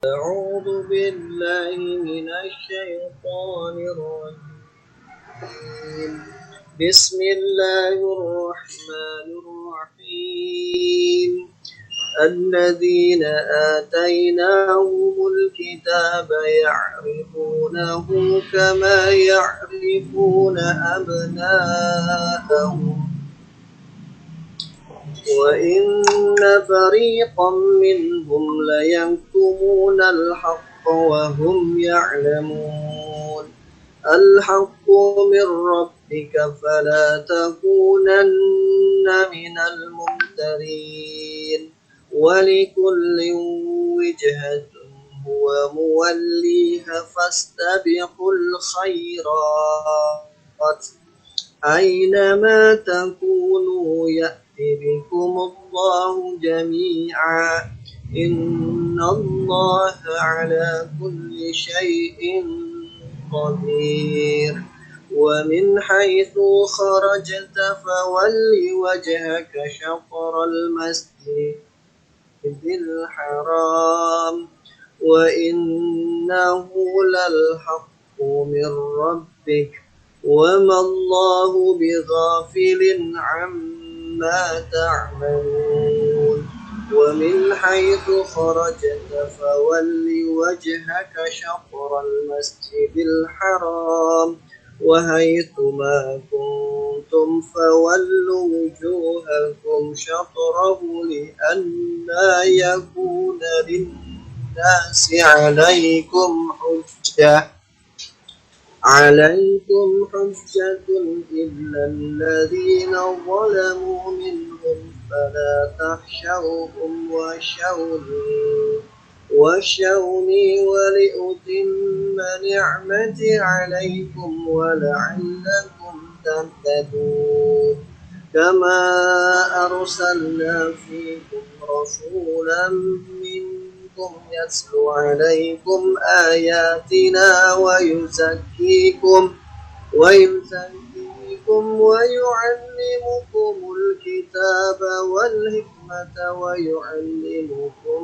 أعوذ بالله من الشيطان الرجيم. بسم الله الرحمن الرحيم. الذين آتيناهم الكتاب يعرفونه كما يعرفون أبناءهم وإن فريقا منهم ليكتمون الحق وهم يعلمون. الحق من ربك فلا تكونن من الممترين. ولكل وجهة هو موليها فاستبقوا الخيرات أينما تكونوا يأتي بكم الله جميعا إن الله على كل شيء قدير. ومن حيث خرجت فول وجهك شطر المسجد الحرام وإنه للحق من ربك وما الله بغافل عما تعملون. ومن حيث خرجت فول وجهك شطر المسجد الحرام وحيثما كنتم فولوا وجوهكم شطره لئلا يكون للناس عليكم حجة إلا الذين ظلموا منهم فلا تخشوهم واخشوني ولأتم نعمتي عليكم ولعلكم تهتدون. كما أرسلنا فيكم رسولا منكم يتلو عليكم آياتنا ويزكيكم ويعلمكم الكتاب والحكمة ويعلمكم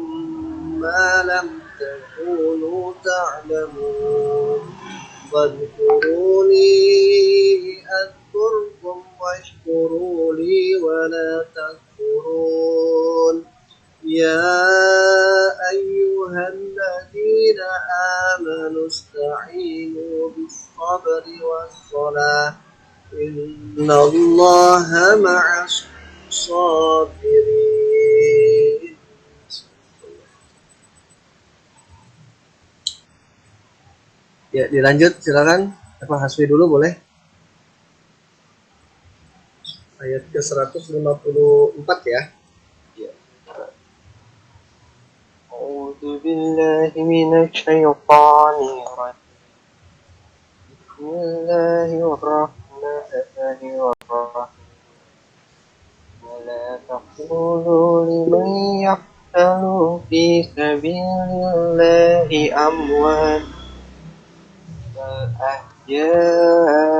ما لم تكونوا تعلمون. فاذكروني أذكركم واشكروا لي ولا تكفرون. يا أيها الذين آمنوا استعينوا بالصبر والصلاة إن الله مع الصابرين. Ya, dilanjut silakan. Pak Haswi dulu boleh. Ayat ke 154 ya. أعوذ بالله من الشيطان الرجيم. بسم الله الرحمن الرحيم. ولا تقولوا لمن يقتل في سبيل الله أموات بل أحياء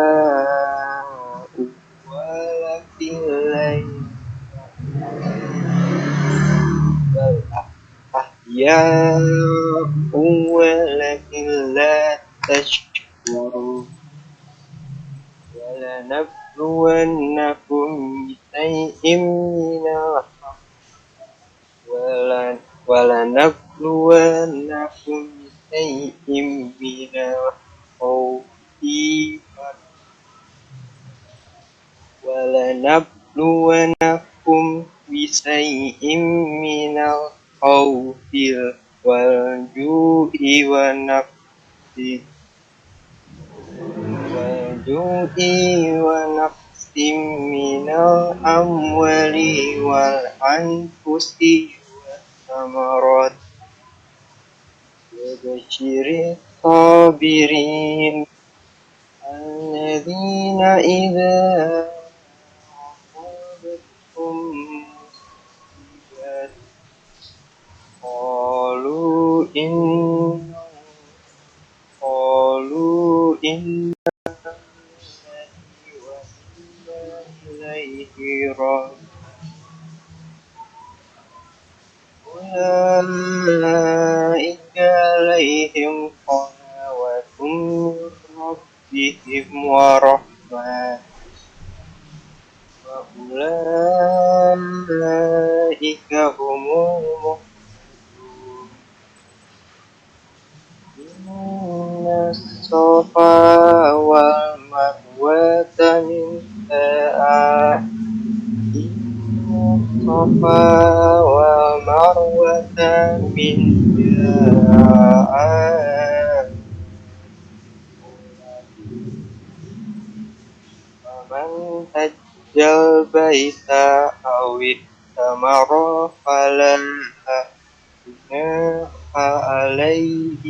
ولكن لا تشكرون. ولنبلونكم بشيء من الخوف والجوع ونقص من الأموال والأنفس والثمرات وبشر الصابرين الذين إذا أصابتهم مصيبة قالوا إنا إليه راجعون. أولئك الصفا والمروة من شعائر فمن حج البيت أو اعتمر فلا جناح عليه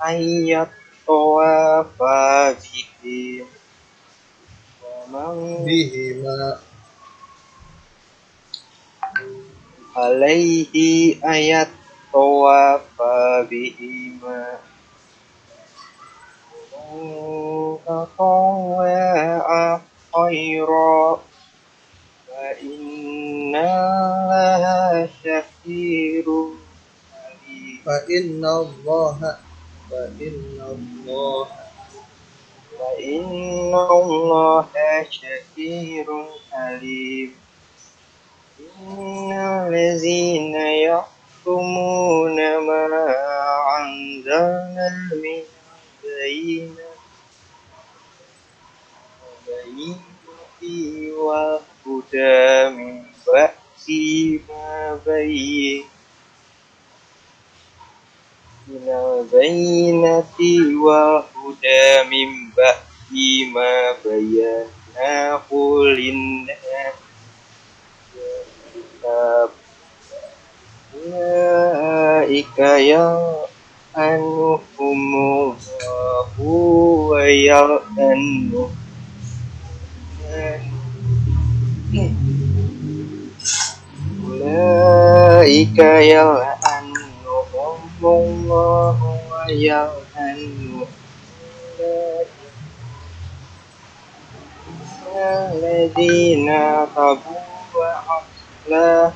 أن يطوف بهم ومن bihima عليه أن يطوف بهما ومن تطوع خيرا فإن الله شكير عليم فإن الله شكير عليم إن الذين يحكمون ما أنزلنا من البينات والهدى من بعد ما بين من البينة والهدى من بعد ما بيناه للناس الكتاب أولئك يلعنهم الله ويلعنهم أولئك يلعنهم الله ويلعنهم الذين تابوا وأصلحوا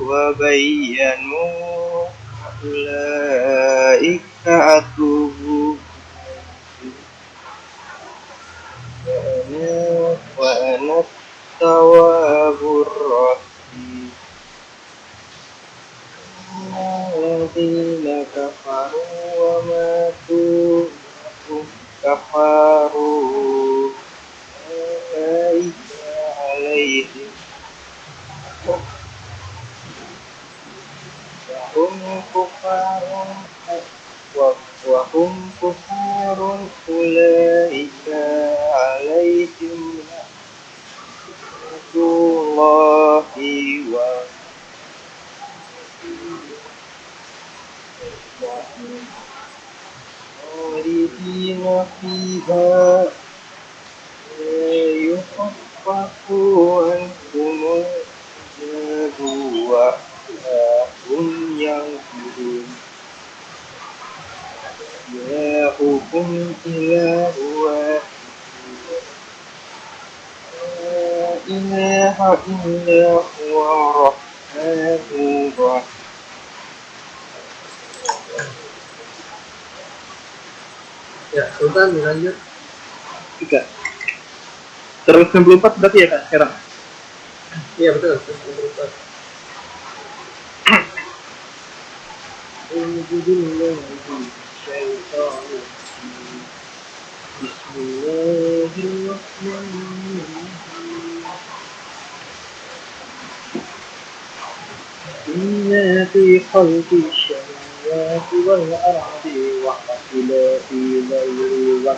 وبينوا أولئك أتوب وأنا التواب الرحيم الذين كفروا وماتوا وهم كفروا أولئك عليهم وهم كفار أولئك عليهم لعنة الله خالدين فيها لا يخفف عنهم العذاب ولا هم ينظرون إلهكم إله واحد لا إله إلا هو الرحمن الرحيم ya. Sultan lanjut. 3 terus 94 berarti ya Kak sekarang? Iya betul. Terus berubah. إن في خلق السماوات والأرض واختلاف الليل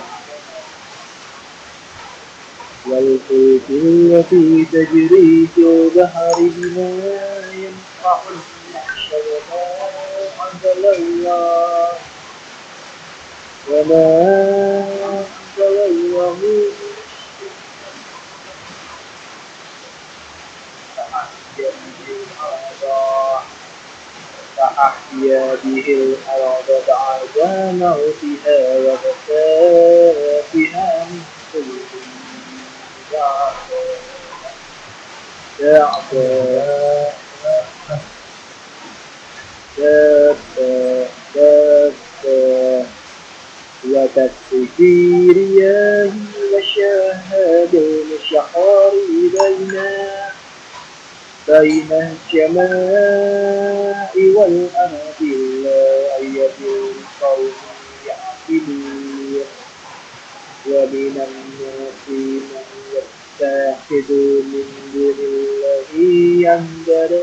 والفلك التي تجري في البحر بما ينفع الناس وما أنزل الله فأحيا به الأرض بعد موتها وبث فيها من كل وتسجيل رياح وشهاد المشحار بين السماء والأرض لآية لقوم يعقلون ومن الناس من يتخذ من دون الله أندادا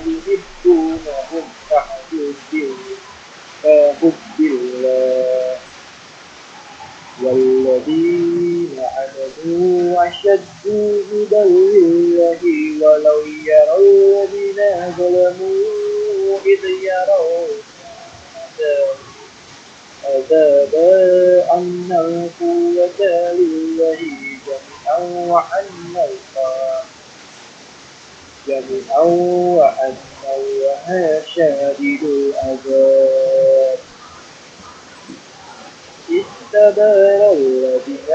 يحبونهم كحب الله والذين آمنوا أشد هدى لله ولو يرى الذين ظلموا إذ يرون عذاب أن القوة لله جميعا وأن الله شديد العذاب استبان الذين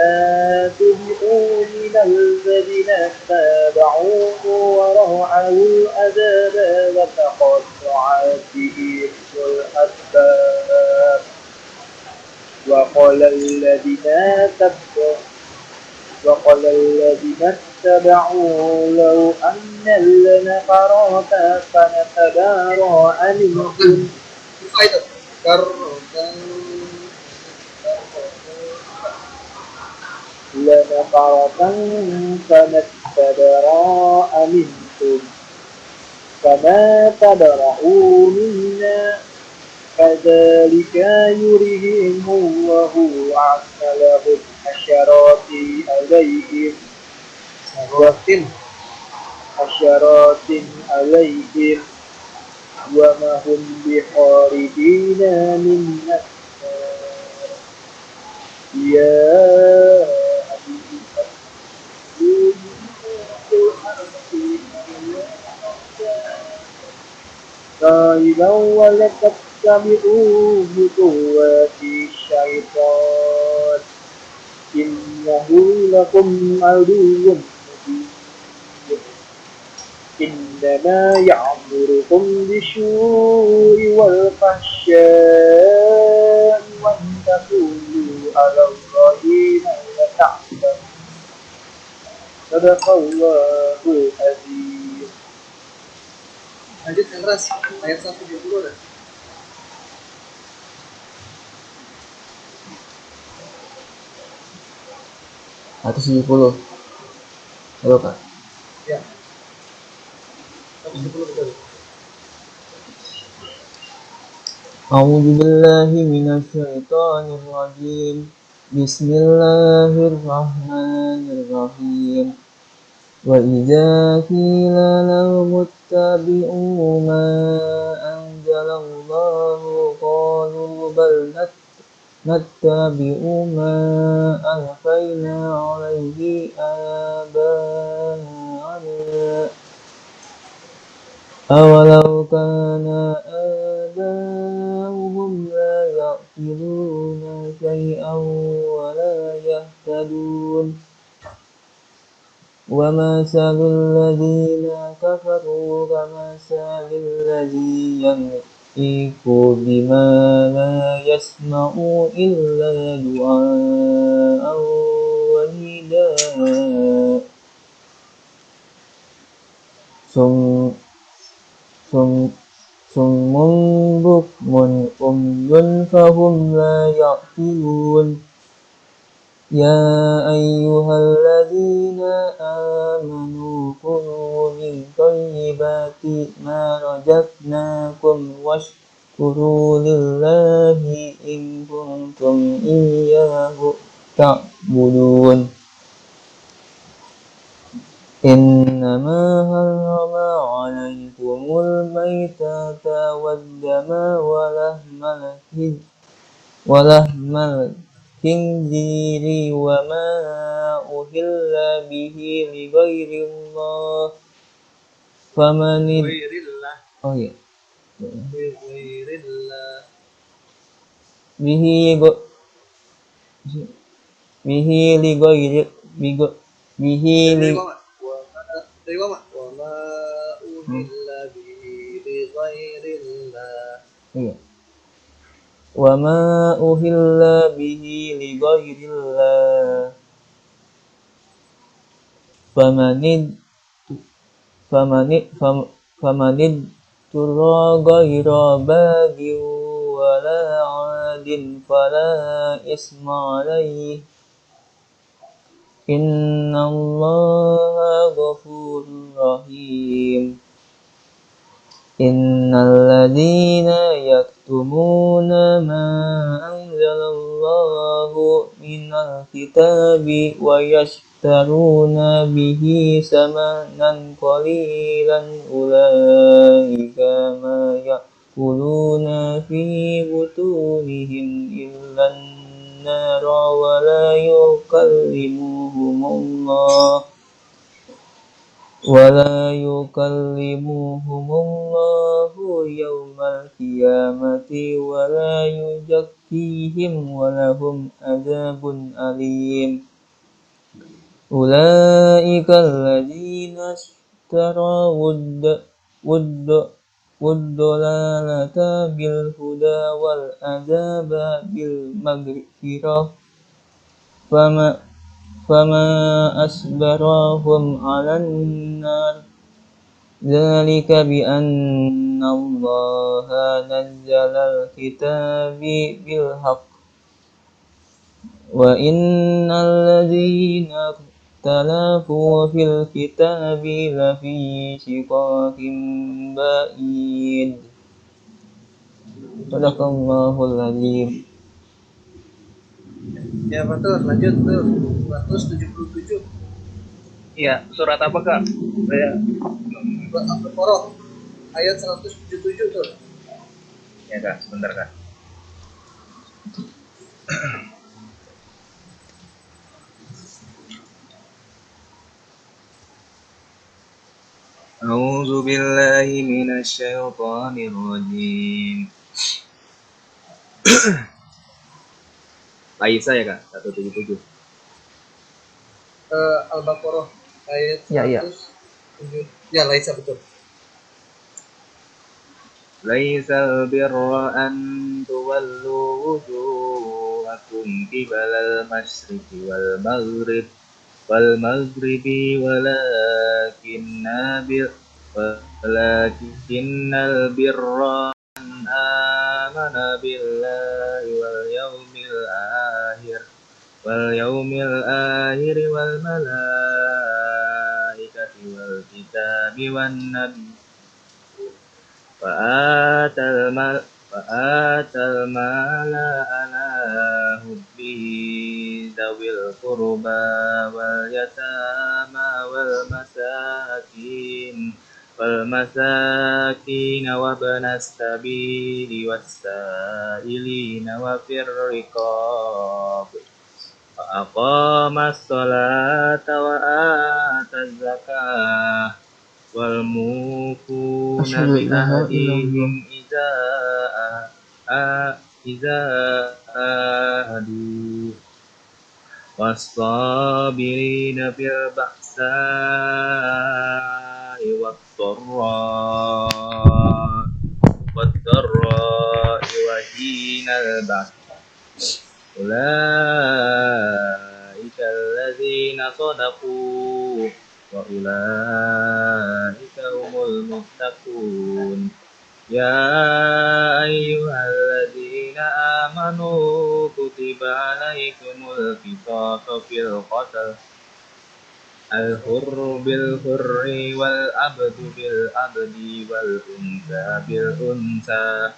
تبعوا من الذين اتبعوا ورأوا العذاب وتقطعت بهم الأسباب وقال الذين اتبعوا لو أن لنا قرة فنتبرأ منهم Buka itu. لنفرة فنتبرأ منكم فما تبرأوا منا كذلك يريهم الله أعمالهم حشرات عليهم وما هم بخارجين من النار يا غالبا ولا تتبعوا خطوات الشيطان إنه لكم عدو مبين إنما يأمركم بالسوء والفحشاء وأن تقولوا على الله ما لا تعلمون صدق الله العظيم. Lanjut yang keras. Ayat 170 dah. Atas 70. Halo Kak. Ya. 170 betul. A'udzu billahi minasyaitonir rajim. Bismillahirrahmanirrahim. Wa idza qila lahum ittabi'u ma anzalallahu qalu bal nattabi'u ma alfayna 'alaihi aba'ana أولو كان آباؤهم لا يعقلون شيئا ولا يهتدون ومثل الذين كفروا كمثل الذي ينطق بما لا يسمع إلا دعاء ونداء صم بكم عمي فهم لا يعقلون يا أيها الذين آمنوا كلوا من طيبات ما رزقناكم واشكروا لله إن كنتم إياه تعبدون إنما حرم عليكم الميتة والدم ولحم الخنزير وما أهل به لغير الله فمن Dari Mama. Wa ma uhilla bihi li ghairillah. Iya. Wa ma uhilla bihi li ghairillah famanid turra ghaira bagin wala adin fala isma alaihi innallaha ghafurur rahim. Innalladzina yaktumuna ma anzalallahu minal kitabi wa yashtaruna bihi samanan qalilan ulaika ma ya'kuluna fi butunihim illan nara wa la yukallimuhumullah ولا يكلمهم الله يوم القيامة ولا يزكيهم ولهم عذاب أليم أولئك الذين اشتروا الضلالة بالهدى والعذاب بالمغفرة فما أصبرهم على النار ذلك بأن الله نزل الكتاب بالحق وإن الذين اختلفوا في الكتاب لفي شقاق بعيد صدق الله العظيم. Ya Fatur, lanjut tuh 277. Iya, surat apa Kak? Saya Al-Baqarah ayat 177 tuh. ya Kak, sebentar Kak. A'udzu billahi minasyaitonir rajim. Laisa ya Kak, 177. Al-Baqarah ayat Ya, ya. 107. Ya, Laisa betul. Laisal birra an tuwallu wujuhakum qibalal masyriqi wal maghribi walakinnal birra man amana billahi wal yawmil akhir wal malaikati wal kitabi wan nabi fa'atal mala ala hubbihi dawil qurba wal yatama wal masakin wa banas sabili was sa'ilina wa fir riqab wa aqamas sholata wa ataz zakah wal mufuna bi ahdihim iza ahadu was-sabirina fil ba'sa'i wad-dharra'i wa hinal ba's ulaika alladzina sadaqu wa ulaika humul muttaqun ya ayyuhalladzina amanu kutiba alaikumul qisasu fil qatl al-hurru bil hurri wal abdu bil abdi wal unsa bil unsa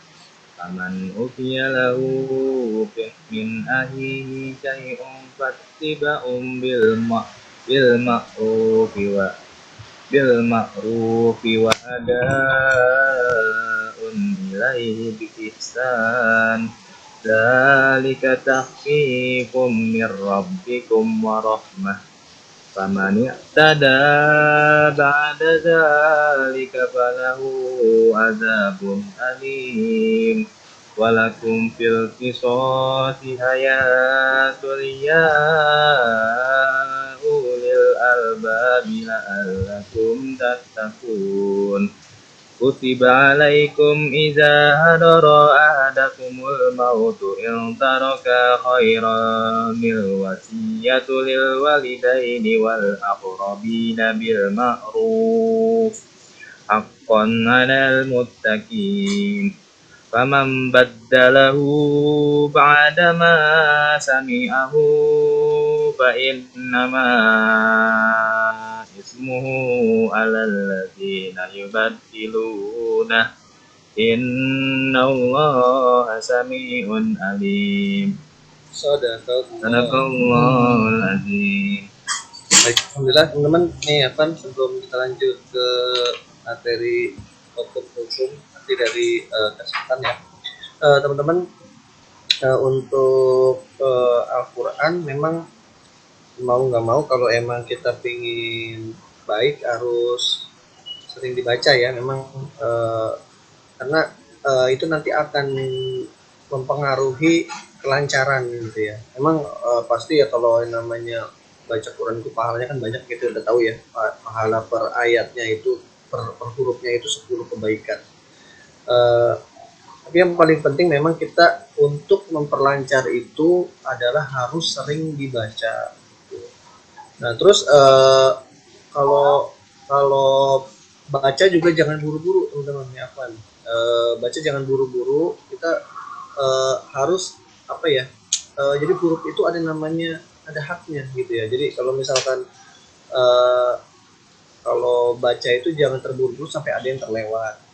faman ufiya lahu min ahihi syai'un fattiba'un bil ma'rufi wa ada'un ilaihi bi ihsan dzalika tahqiqum mir rabbikum wa rahmah faman i'tada ba'da dzalika falahu adzabun alim walakum fil qisasi hayatul ya ulil albabi la'allakum tattaqun kutiba alaikum idza hadara ahadakumul mautu in taraka khairanil wasiyatu lil walidaini wal aqrabina bil ma'ruf haqqan 'alal muttaqin faman baddalahu ba'da ma sami'ahu fa innama ismuhu 'alal ladzina yubaddiluna innallaha sami'un alim. Sadaqallahul azim. Baik, alhamdulillah teman-teman. Nih sebelum kita lanjut ke materi hukum nanti dari kesehatan ya, teman-teman, untuk Al-Quran memang mau nggak mau kalau emang kita pingin baik harus sering dibaca ya, memang karena itu nanti akan mempengaruhi kelancaran gitu ya. Memang pasti ya kalau namanya baca Quran itu pahalanya kan banyak, gitu udah tahu ya, pahala per ayatnya itu per hurufnya itu 10 kebaikan. Tapi yang paling penting memang kita untuk memperlancar itu adalah harus sering dibaca. Nah terus kalau baca juga jangan buru-buru teman-teman ya, baca jangan buru-buru, kita harus apa ya, jadi huruf itu ada namanya, ada haknya gitu ya. Jadi kalau misalkan kalau baca itu jangan terburu-buru sampai ada yang terlewat.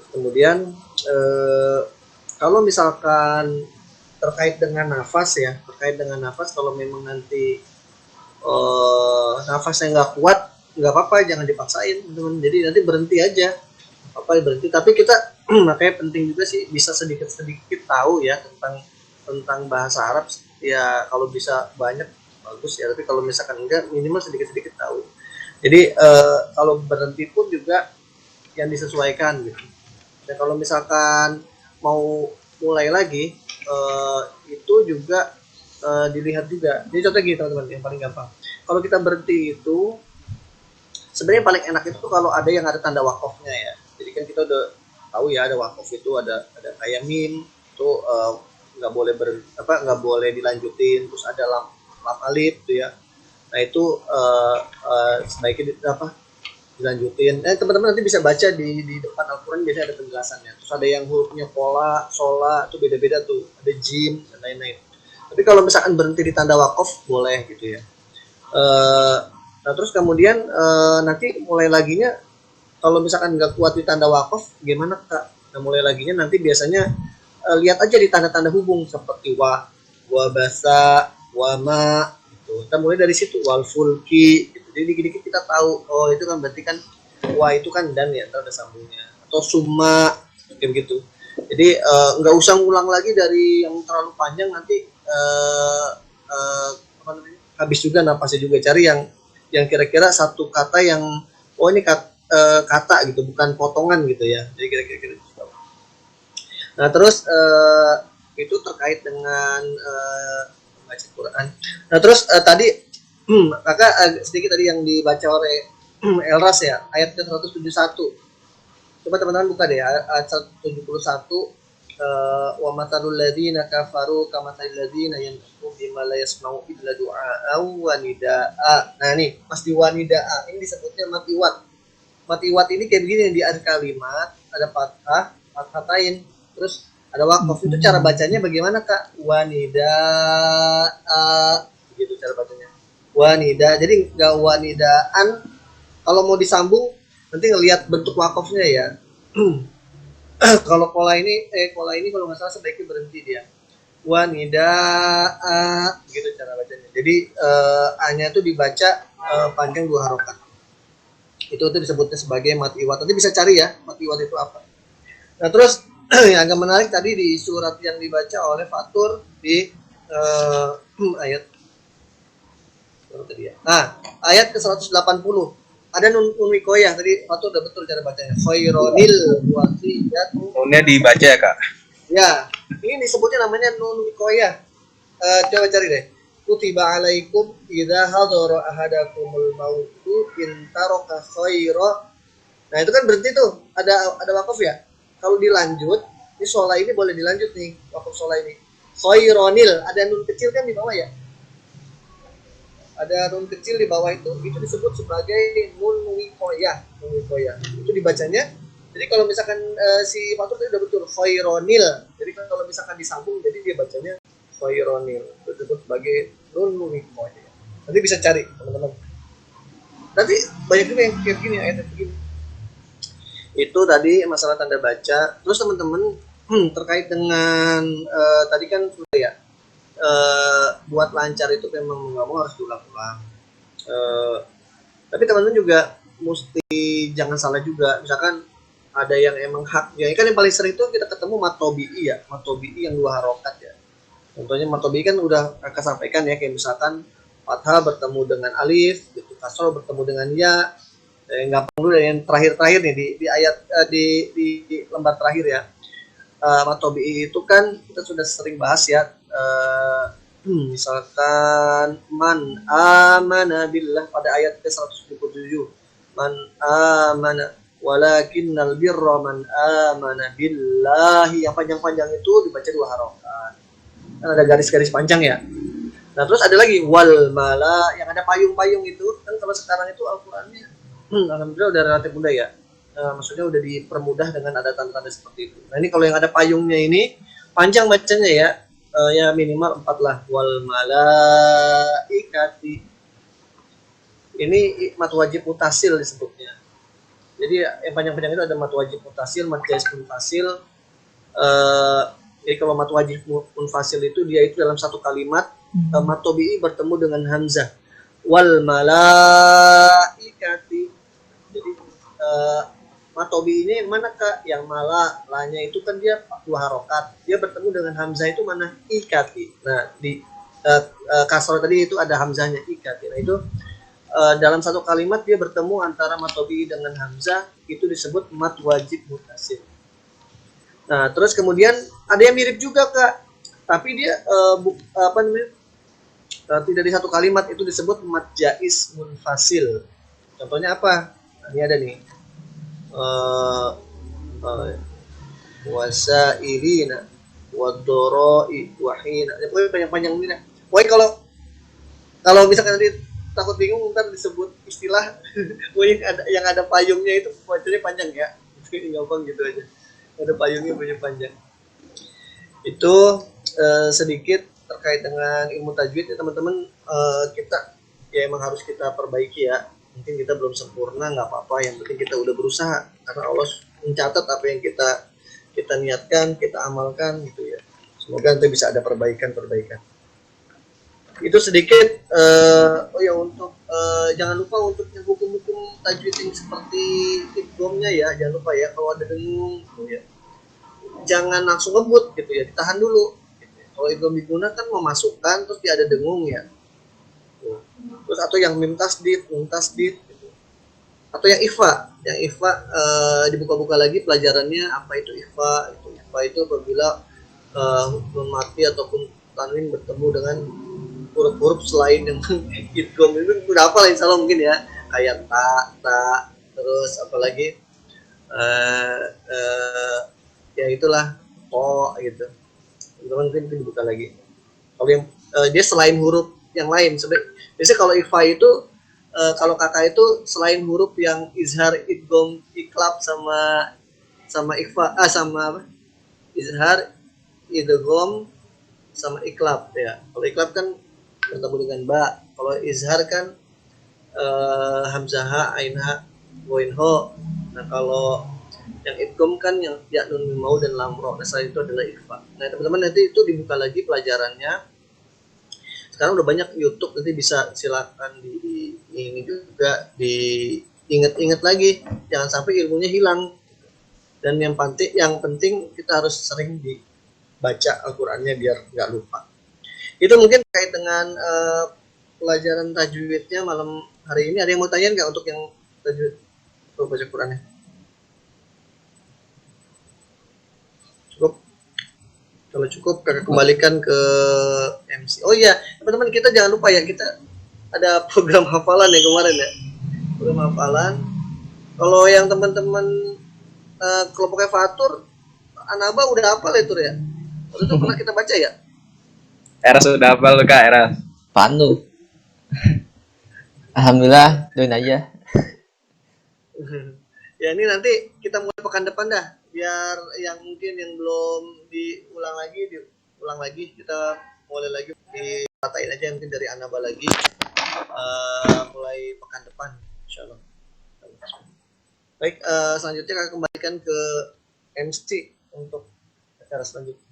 Kemudian kalau misalkan terkait dengan nafas ya, kalau memang nanti nafasnya nggak kuat, nggak apa-apa, jangan dipaksain teman-teman. Jadi nanti berhenti aja, berhenti. Tapi kita makanya penting juga sih bisa sedikit-sedikit tahu ya tentang bahasa Arab ya. Kalau bisa banyak bagus ya, tapi kalau misalkan enggak, minimal sedikit-sedikit tahu. Jadi kalau berhenti pun juga yang disesuaikan gitu. Dan kalau misalkan mau mulai lagi, itu juga dilihat juga. Jadi contoh gini teman-teman, yang paling gampang, kalau kita berhenti itu sebenarnya paling enak itu kalau ada yang ada tanda wakofnya ya. Jadi kan kita udah tahu ya, ada wakof itu ada kayak mim itu nggak boleh dilanjutin, terus ada lam alif tuh ya. Nah itu sebaiknya dilanjutin. Teman-teman nanti bisa baca di depan Al-Quran, biasanya ada penjelasannya. Terus ada yang hurufnya pola, sola, itu beda-beda tuh, ada jim dan lain-lain. Tapi kalau misalkan berhenti di tanda wakof boleh gitu ya. Nah terus kemudian nanti mulai laginya, kalau misalkan nggak kuat di tanda wakof, gimana kak? Nah mulai laginya nanti biasanya lihat aja di tanda-tanda hubung seperti wa basa, wa ma gitu. Kita mulai dari situ, wal fulki gitu. Jadi dikit-dikit kita tahu, oh itu kan berarti kan wa itu kan dan ya, ntar ada sambungnya, atau summa kayak gitu. Jadi nggak usah ngulang lagi dari yang terlalu panjang, nanti habis juga napasnya juga. Cari yang kira-kira satu kata yang oh ini kata gitu, bukan potongan gitu ya. Jadi kira-kira gitu. Nah terus itu terkait dengan membaca Quran. Nah terus tadi kakak sedikit tadi yang dibaca oleh Elras ya, ayat ke 171. Coba teman-teman buka deh ayat 171. Wa matalul ladzina kafaru kamathalil ladzina yanqu bima la yasma'u illa du'a wa nidaa. Nah nih pas di wanidaa ini disebutnya matiwat. Matiwat ini kayak begini, di akhir kalimat ada fathatain, terus ada wakaf. Itu cara bacanya bagaimana kak? Wanidaa, begitu cara bacanya. Wanida, jadi nggak wanidaan. Kalau mau disambung nanti ngelihat bentuk wakafnya ya. Kalau pola ini kalau nggak salah sebaiknya berhenti dia. Wanidaa, gitu cara bacanya. Jadi A-nya itu dibaca panjang 2 harokat. Itu disebutnya sebagai matiwat. Nanti bisa cari ya matiwat itu apa. Nah terus yang agak menarik tadi di surat yang dibaca oleh Fatur di ayat tadi ya. Nah ayat ke 180 ada nun wikoyah, tadi Fatur udah betul cara bacanya. Khaironil wasiyatu. Nunnya dibaca ya kak? Ya, ini disebutnya namanya nun wikoyah. Coba cari deh. Kutiba alaikum idza hadara ahadakumul mautu in taraka khaira. Nah itu kan berhenti tuh, ada wakaf ya. Kalau dilanjut, ini shola ini boleh dilanjut nih, wakaf shola ini. Khaironil, ada nun kecil kan di bawah ya. Ada nun kecil di bawah itu disebut sebagai nun wikoyah. Itu dibacanya Jadi kalau misalkan si Fatur tadi udah betul khaironil. Jadi kalau misalkan disambung jadi dia bacanya khaironil. Itu disebut sebagai nun hikmah. Nanti bisa cari teman-teman. Nanti banyak juga yang kayak gini ayat begini. Itu tadi masalah tanda baca. Terus teman-teman terkait dengan tadi kan sudah ya buat lancar itu memang nggak mau harus diulang-ulang. Tapi teman-teman juga mesti jangan salah juga. Misalkan ada yang emang hak ya kan yang paling sering itu kita ketemu matobi'i ya, matobi'i yang 2 harokat ya. Contohnya matobi'i kan udah kakak sampaikan ya, kayak misalkan fathah bertemu dengan alif gitu, kasroh bertemu dengan ya. Gampang dulu yang terakhir nih di ayat di lembar terakhir ya. Matobi'i itu kan kita sudah sering bahas ya. Misalkan man amana billah pada ayat ke-177, man amana walakinnal birra man amana billahi, yang panjang-panjang itu dibaca 2 harokat kan ada garis-garis panjang ya. Nah terus ada lagi wal mala yang ada payung-payung itu kan. Kalau sekarang itu Al-Qur'annya alhamdulillah udah relatif mudah ya. Maksudnya udah dipermudah dengan ada tanda-tanda seperti itu. Nah ini kalau yang ada payungnya ini panjang bacanya ya. Ya minimal 4 lah. Wal malaikati. Ini mat wajib mutasil disebutnya. Jadi yang panjang-panjang itu ada mat wajib mutasil, mat jais munfasil. Jadi kalau mat wajib munfasil itu dia itu dalam satu kalimat mat tobi'i bertemu dengan hamzah. Wal malaikati. Jadi mat tobi'i ini yang mana kak? Yang mala, lanya itu kan dia 2 harokat. Dia bertemu dengan hamzah itu mana? Ikati. Nah di kasroh tadi itu ada hamzahnya ikati. Nah itu dalam satu kalimat dia bertemu antara mat tobi'i dengan hamzah, itu disebut mat wajib mutasil. Nah terus kemudian ada yang mirip juga kak, tapi dia tidak di satu kalimat, itu disebut mat jais munfasil. Contohnya apa? Nah, ini ada nih wasairina wadoroi wahina. Pokoknya panjang-panjang ini. Pokoknya kalau misalkan nanti takut bingung ntar disebut istilah yang ada payungnya itu bacanya panjang ya. Gampang gitu aja. Ada payungnya banyak panjang. Itu sedikit terkait dengan ilmu tajwid ya teman-teman. Kita ya emang harus kita perbaiki ya. Mungkin kita belum sempurna, nggak apa-apa. Yang penting kita udah berusaha karena Allah mencatat apa yang kita niatkan, kita amalkan gitu ya. Semoga nanti bisa ada perbaikan. Itu sedikit oh ya untuk jangan lupa untuk yang hukum-hukum tajwid yang seperti idghamnya ya, jangan lupa ya kalau ada dengung gitu ya. Jangan langsung ngebut gitu ya, ditahan dulu. Gitu. Kalau idgham digunakan memasukkan terus dia ada dengung ya. Terus atau yang mim tasdid gitu. Atau yang ikhfa dibuka-buka lagi pelajarannya apa itu ikhfa. Ikhfa itu apabila huruf mati ataupun tanwin bertemu dengan huruf-huruf selain yang idgham itu udah apa lah insyaallah mungkin ya, kayak ta terus apalagi ya itulah gitu. Teman-teman mungkin dibuka lagi. Kalau yang dia selain huruf yang lain biasanya kalau ikhfa itu kalau kakak itu selain huruf yang izhar, idgham, iklab sama ikhfa sama apa? Izhar, idgham sama iklab ya. Kalau iklab kan bertemu dengan ba. Kalau izhar kan hamzah ha, ain ha, ghain ho. Nah kalau yang idgham kan yang ya nun mim mau dan lam ra. Nah selain itu adalah ikhfa. Nah teman-teman nanti itu dibuka lagi pelajarannya. Sekarang udah banyak YouTube, nanti bisa silakan di ini juga diingat-ingat lagi, jangan sampai ilmunya hilang. Dan yang penting kita harus sering dibaca Al-Qur'annya biar nggak lupa. Itu mungkin terkait dengan pelajaran tajwidnya malam hari ini. Ada yang mau tanya nggak untuk yang tajwid baca Qur'annya? Cukup? Kalau cukup kakak kembalikan ke MC. Oh iya teman-teman, kita jangan lupa ya, kita ada program hafalan ya kemarin ya, program hafalan. Kalau yang teman-teman kelompoknya Fatur, Anaba udah hafal ya Tur ya? Waktu itu pernah kita baca ya? Eras sudah hafal kak, Eras? Panu. Alhamdulillah, doain aja. Ya ini nanti kita mulai pekan depan dah, biar yang mungkin yang belum diulang lagi, kita mulai lagi dikatain aja mungkin dari Anaba lagi, mulai pekan depan, insya Allah. Baik, selanjutnya akan kembalikan ke MC untuk acara selanjutnya.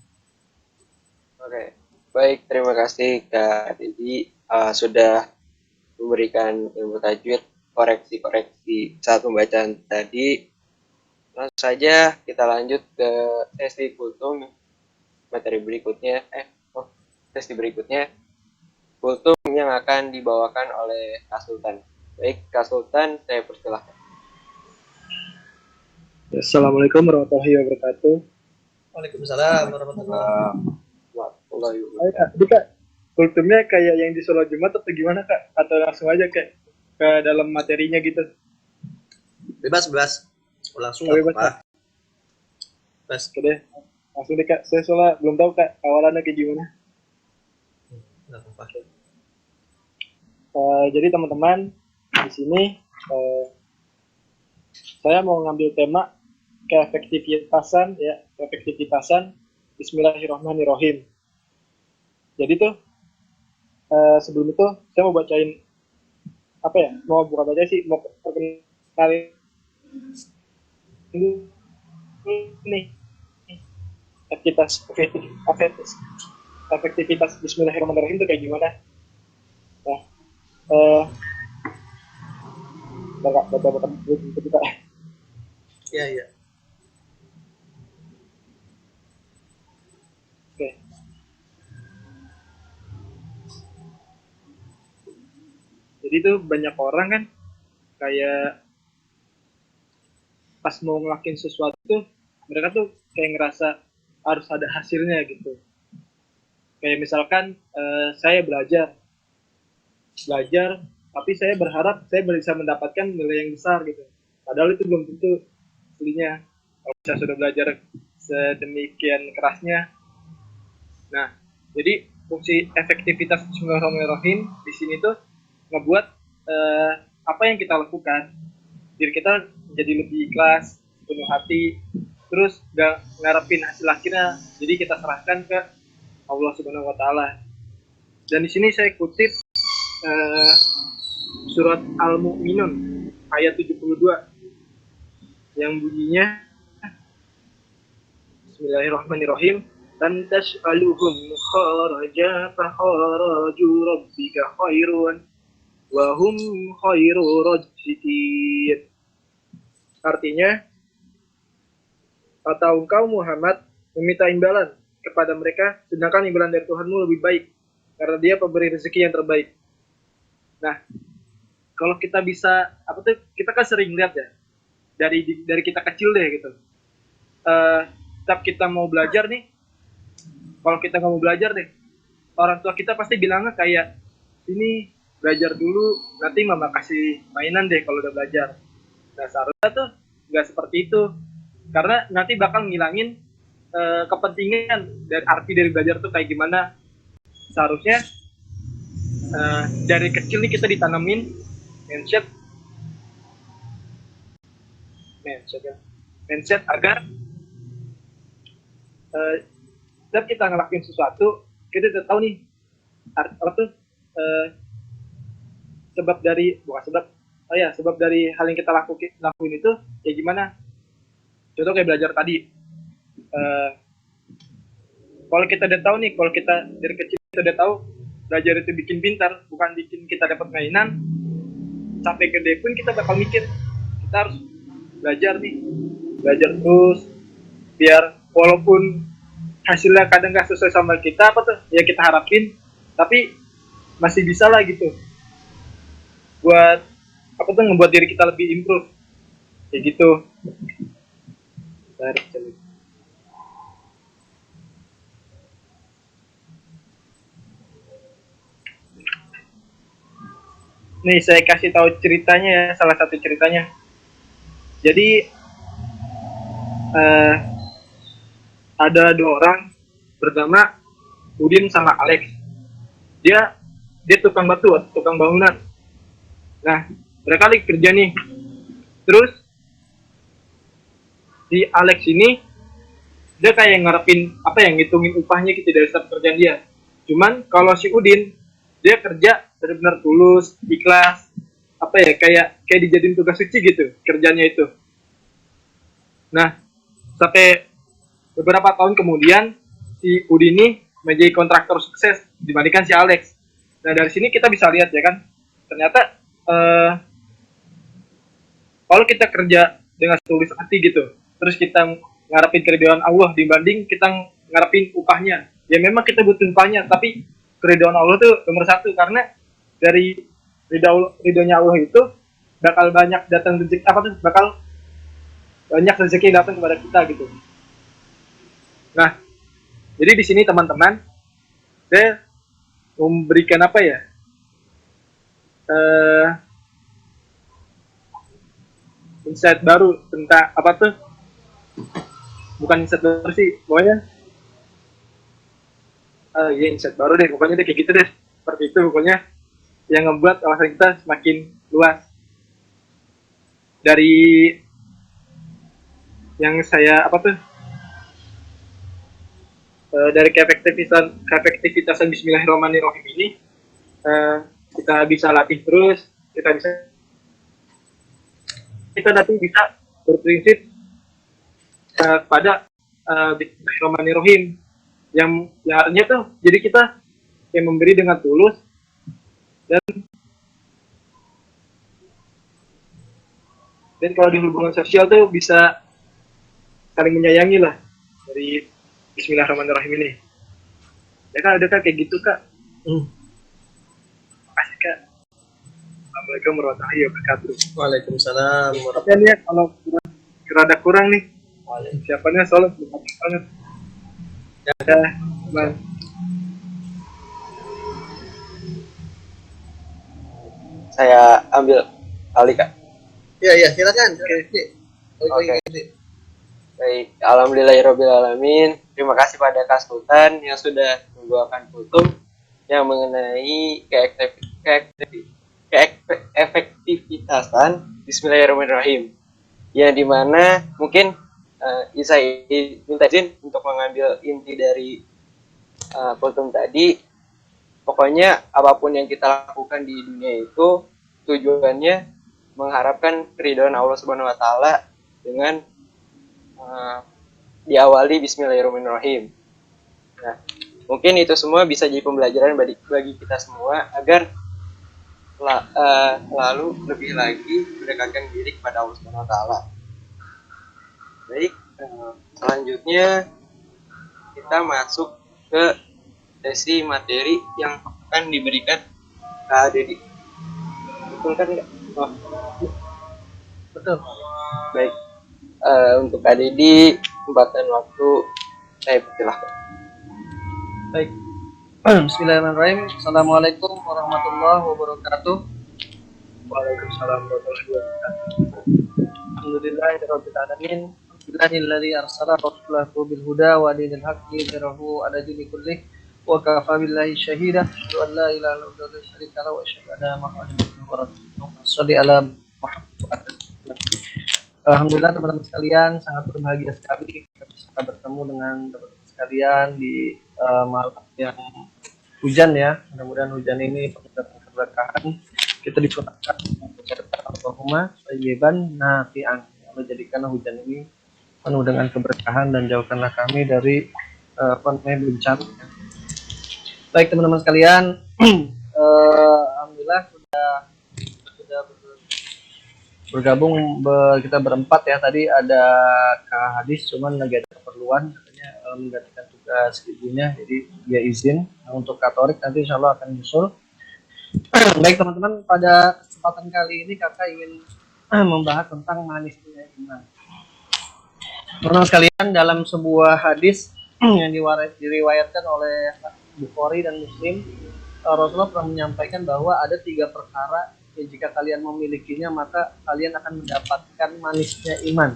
Oke, baik, terima kasih Kak Dedi sudah memberikan ilmu tajwid, koreksi-koreksi saat pembacaan tadi. Langsung saja kita lanjut ke sesi kultum materi berikutnya. Sesi berikutnya kultum yang akan dibawakan oleh Kak Sultan. Baik, Kak Sultan, saya persilahkan. Assalamualaikum warahmatullahi wabarakatuh. Waalaikumsalam warahmatullahi wabarakatuh. Ayo Kak, jadi Kak, kultumnya kayak yang di sholat Jumat atau gimana Kak? Atau langsung aja kayak ke dalam materinya gitu? Bebas. Langsung Oh, bebas, apa? Bebas. Oke deh, langsung deh Kak. Saya soalnya belum tahu Kak awalannya kayak gimana. Nggak apa-apa. Jadi teman-teman, di sini saya mau ngambil tema keefektivitasan Bismillahirrahmanirrahim. Jadi tuh sebelum itu saya mau bacain apa ya? Mau buka baca sih, mau perkenalin ini efektivitas Bismillahirrahmanirrahim itu kayak gimana? Nah, baca kita. Iya. Oke. Jadi tuh banyak orang kan kayak pas mau ngelakuin sesuatu tuh mereka tuh kayak ngerasa harus ada hasilnya gitu. Kayak misalkan saya belajar tapi saya berharap saya bisa mendapatkan nilai yang besar gitu. Padahal itu belum tentu aslinya. Kalau saya sudah belajar sedemikian kerasnya. Nah, jadi fungsi efektivitas Bismillahirrahmanirrahim di sini tuh ngebuat apa yang kita lakukan diri kita jadi lebih ikhlas, penuh hati, terus gak ngarepin hasil akhirnya, jadi kita serahkan ke Allah Subhanahu Wa Taala. Dan di sini saya kutip surat Al-Mu'minun ayat 72 yang bunyinya Bismillahirrahmanirrahim. Dan tas'aluhum kharaja fakharaju rabbika khairun wa hum khairu rajitin. Artinya, atau engkau Muhammad meminta imbalan kepada mereka, sedangkan imbalan dari Tuhanmu lebih baik, karena dia pemberi rezeki yang terbaik. Nah, kalau kita bisa, kita kan sering lihat ya, dari kita kecil deh gitu. Setiap kita mau belajar nih, kalau kita nggak mau belajar deh, orang tua kita pasti bilangnya kayak, ini belajar dulu, nanti mama kasih mainan deh kalau udah belajar. Nah, seharusnya tuh nggak seperti itu, karena nanti bakal ngilangin kepentingan dan arti dari belajar tuh kayak gimana. Seharusnya dari kecil nih kita ditanamin mindset agar setiap kita ngelakuin sesuatu kita udah tahu nih apa tuh sebab dari hal yang kita lakuin itu ya gimana. Contoh kayak belajar tadi, kalau kita udah tahu nih, kalau kita dari kecil kita udah tahu belajar itu bikin pintar, bukan bikin kita dapat mainan, sampai gede pun kita bakal mikir kita harus belajar terus, biar walaupun hasilnya kadang nggak sesuai sama kita ya kita harapin, tapi masih bisa lah gitu buat ngebuat diri kita lebih improve kayak gitu. Nih saya kasih tahu ceritanya ya, salah satu ceritanya. Jadi ada dua orang bernama Udin sama Alex. Dia tukang bangunan. Nah, mereka lagi kerja nih. Terus si Alex ini dia kayak ngarepin apa ya, ngitungin upahnya gitu dari setiap kerjaan dia. Cuman kalau si Udin dia kerja benar-benar tulus, ikhlas, apa ya, kayak dijadiin tugas suci gitu kerjanya itu. Nah, sampai beberapa tahun kemudian si Udin ini menjadi kontraktor sukses dibandingkan si Alex. Nah, dari sini kita bisa lihat ya kan, ternyata eh, kalau kita kerja dengan tulus hati gitu, terus kita ngarepin keridhaan Allah dibanding kita ngarepin upahnya, ya memang kita butuh upahnya, tapi keridhaan Allah tuh nomor satu, karena dari ridhonya Allah itu bakal banyak datang rezeki, apa tuh, bakal banyak rezeki yang datang kepada kita gitu. Nah, jadi di sini teman-teman, saya memberikan apa ya, eh, insight baru tentang apa tuh, bukan insight baru sih, pokoknya ya insight baru deh, pokoknya deh kayak gitu deh, seperti itu pokoknya, yang ngebuat wawasan kita semakin luas. Dari yang saya apa tuh, dari keefektivitasan Bismillahirrahmanirrahim ini, kita bisa latih terus, kita nanti bisa berprinsip pada Bismillahirrahmanirrahim, yang artinya tuh jadi kita yang memberi dengan tulus, dan kalau di hubungan sosial tuh bisa saling menyayangi lah dari Bismillahirrahmanirrahim ini. Ya kan, ada kan kayak gitu kak. Makasih kak. Assalamualaikum warahmatullahi wabarakatuh. Waalaikumsalam Tapi ya kalau rada kurang nih, siapanya soalnya belum banget. Ya, bang. Saya ambil alih kak. Iya, silakan. Oke. Baik, alhamdulillahirobbilalamin. Terima kasih pada Kak Sultan yang sudah membawakan kultum yang mengenai keefektivitasan Bismillahirrahmanirrahim. Yang dimana mungkin saya minta izin untuk mengambil inti dari kultum tadi. Pokoknya apapun yang kita lakukan di dunia itu tujuannya mengharapkan keridhaan Allah Subhanahu wa taala dengan diawali Bismillahirrahmanirrahim. Nah, mungkin itu semua bisa jadi pembelajaran bagi kita semua agar lalu lebih lagi mendekatkan diri kepada Allah Subhanahu wa taala. Baik, selanjutnya kita masuk ke sesi materi yang akan diberikan Kak Dedi. Betul kan enggak? Oh. Betul. Baik. Untuk Kak Dedi, kesempatan waktu saya persilahkan. Baik. Bismillahirrahmanirrahim. Assalamualaikum warahmatullahi wabarakatuh. Waalaikumsalam warahmatullahi wabarakatuh. Alhamdulillahirabbil alamin. Bismillahilladzi arsala rasulahu bil huda wa dinil haqqi liyudhhirahu 'ala dini kullih wa kafa billahi syahida. Asyhadu an la ilaha illallah wa syarika lahu wa asyhadu anna Muhammadan abduhu wa rasuluhu. Shalli ala Muhammad. Alhamdulillah teman-teman sekalian, sangat berbahagia sekali kita bisa bertemu dengan teman-teman sekalian di malam yang hujan ya. Mudah-mudahan hujan ini penuh dengan keberkahan. Kita disunahkan mengucapkan Allahumma shayyiban nafi'an. Allah jadikanlah hujan ini penuh dengan keberkahan dan jauhkanlah kami dari bencana. Baik teman-teman sekalian, alhamdulillah sudah bergabung kita berempat ya. Tadi ada Kak Hadis, cuman lagi ada keperluan katanya menggantikan tugas ibunya, jadi dia izin. Nah, untuk Katolik nanti insya Allah akan nyusul. Baik teman-teman, pada kesempatan kali ini kakak ingin membahas tentang manisnya iman. Teman-teman sekalian, dalam sebuah hadis yang diriwayatkan oleh Bukhari dan Muslim, Rasulullah pernah menyampaikan bahwa ada 3 perkara yang jika kalian memilikinya maka kalian akan mendapatkan manisnya iman.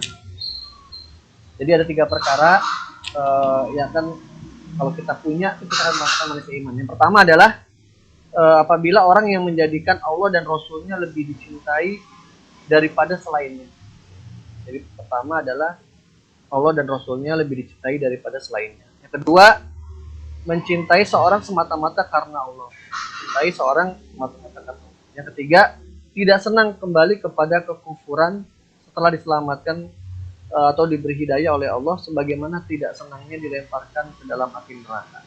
Jadi ada 3 perkara yang kan kalau kita punya kita akan merasakan manisnya iman. Yang pertama adalah apabila orang yang menjadikan Allah dan Rasulnya lebih dicintai daripada selainnya. Jadi pertama adalah Allah dan Rasulnya lebih dicintai daripada selainnya. Yang kedua, mencintai seorang semata-mata karena Allah. Mencintai seorang semata-mata karena Allah. Yang ketiga, tidak senang kembali kepada kekufuran setelah diselamatkan atau diberi hidayah oleh Allah, sebagaimana tidak senangnya dilemparkan ke dalam api neraka.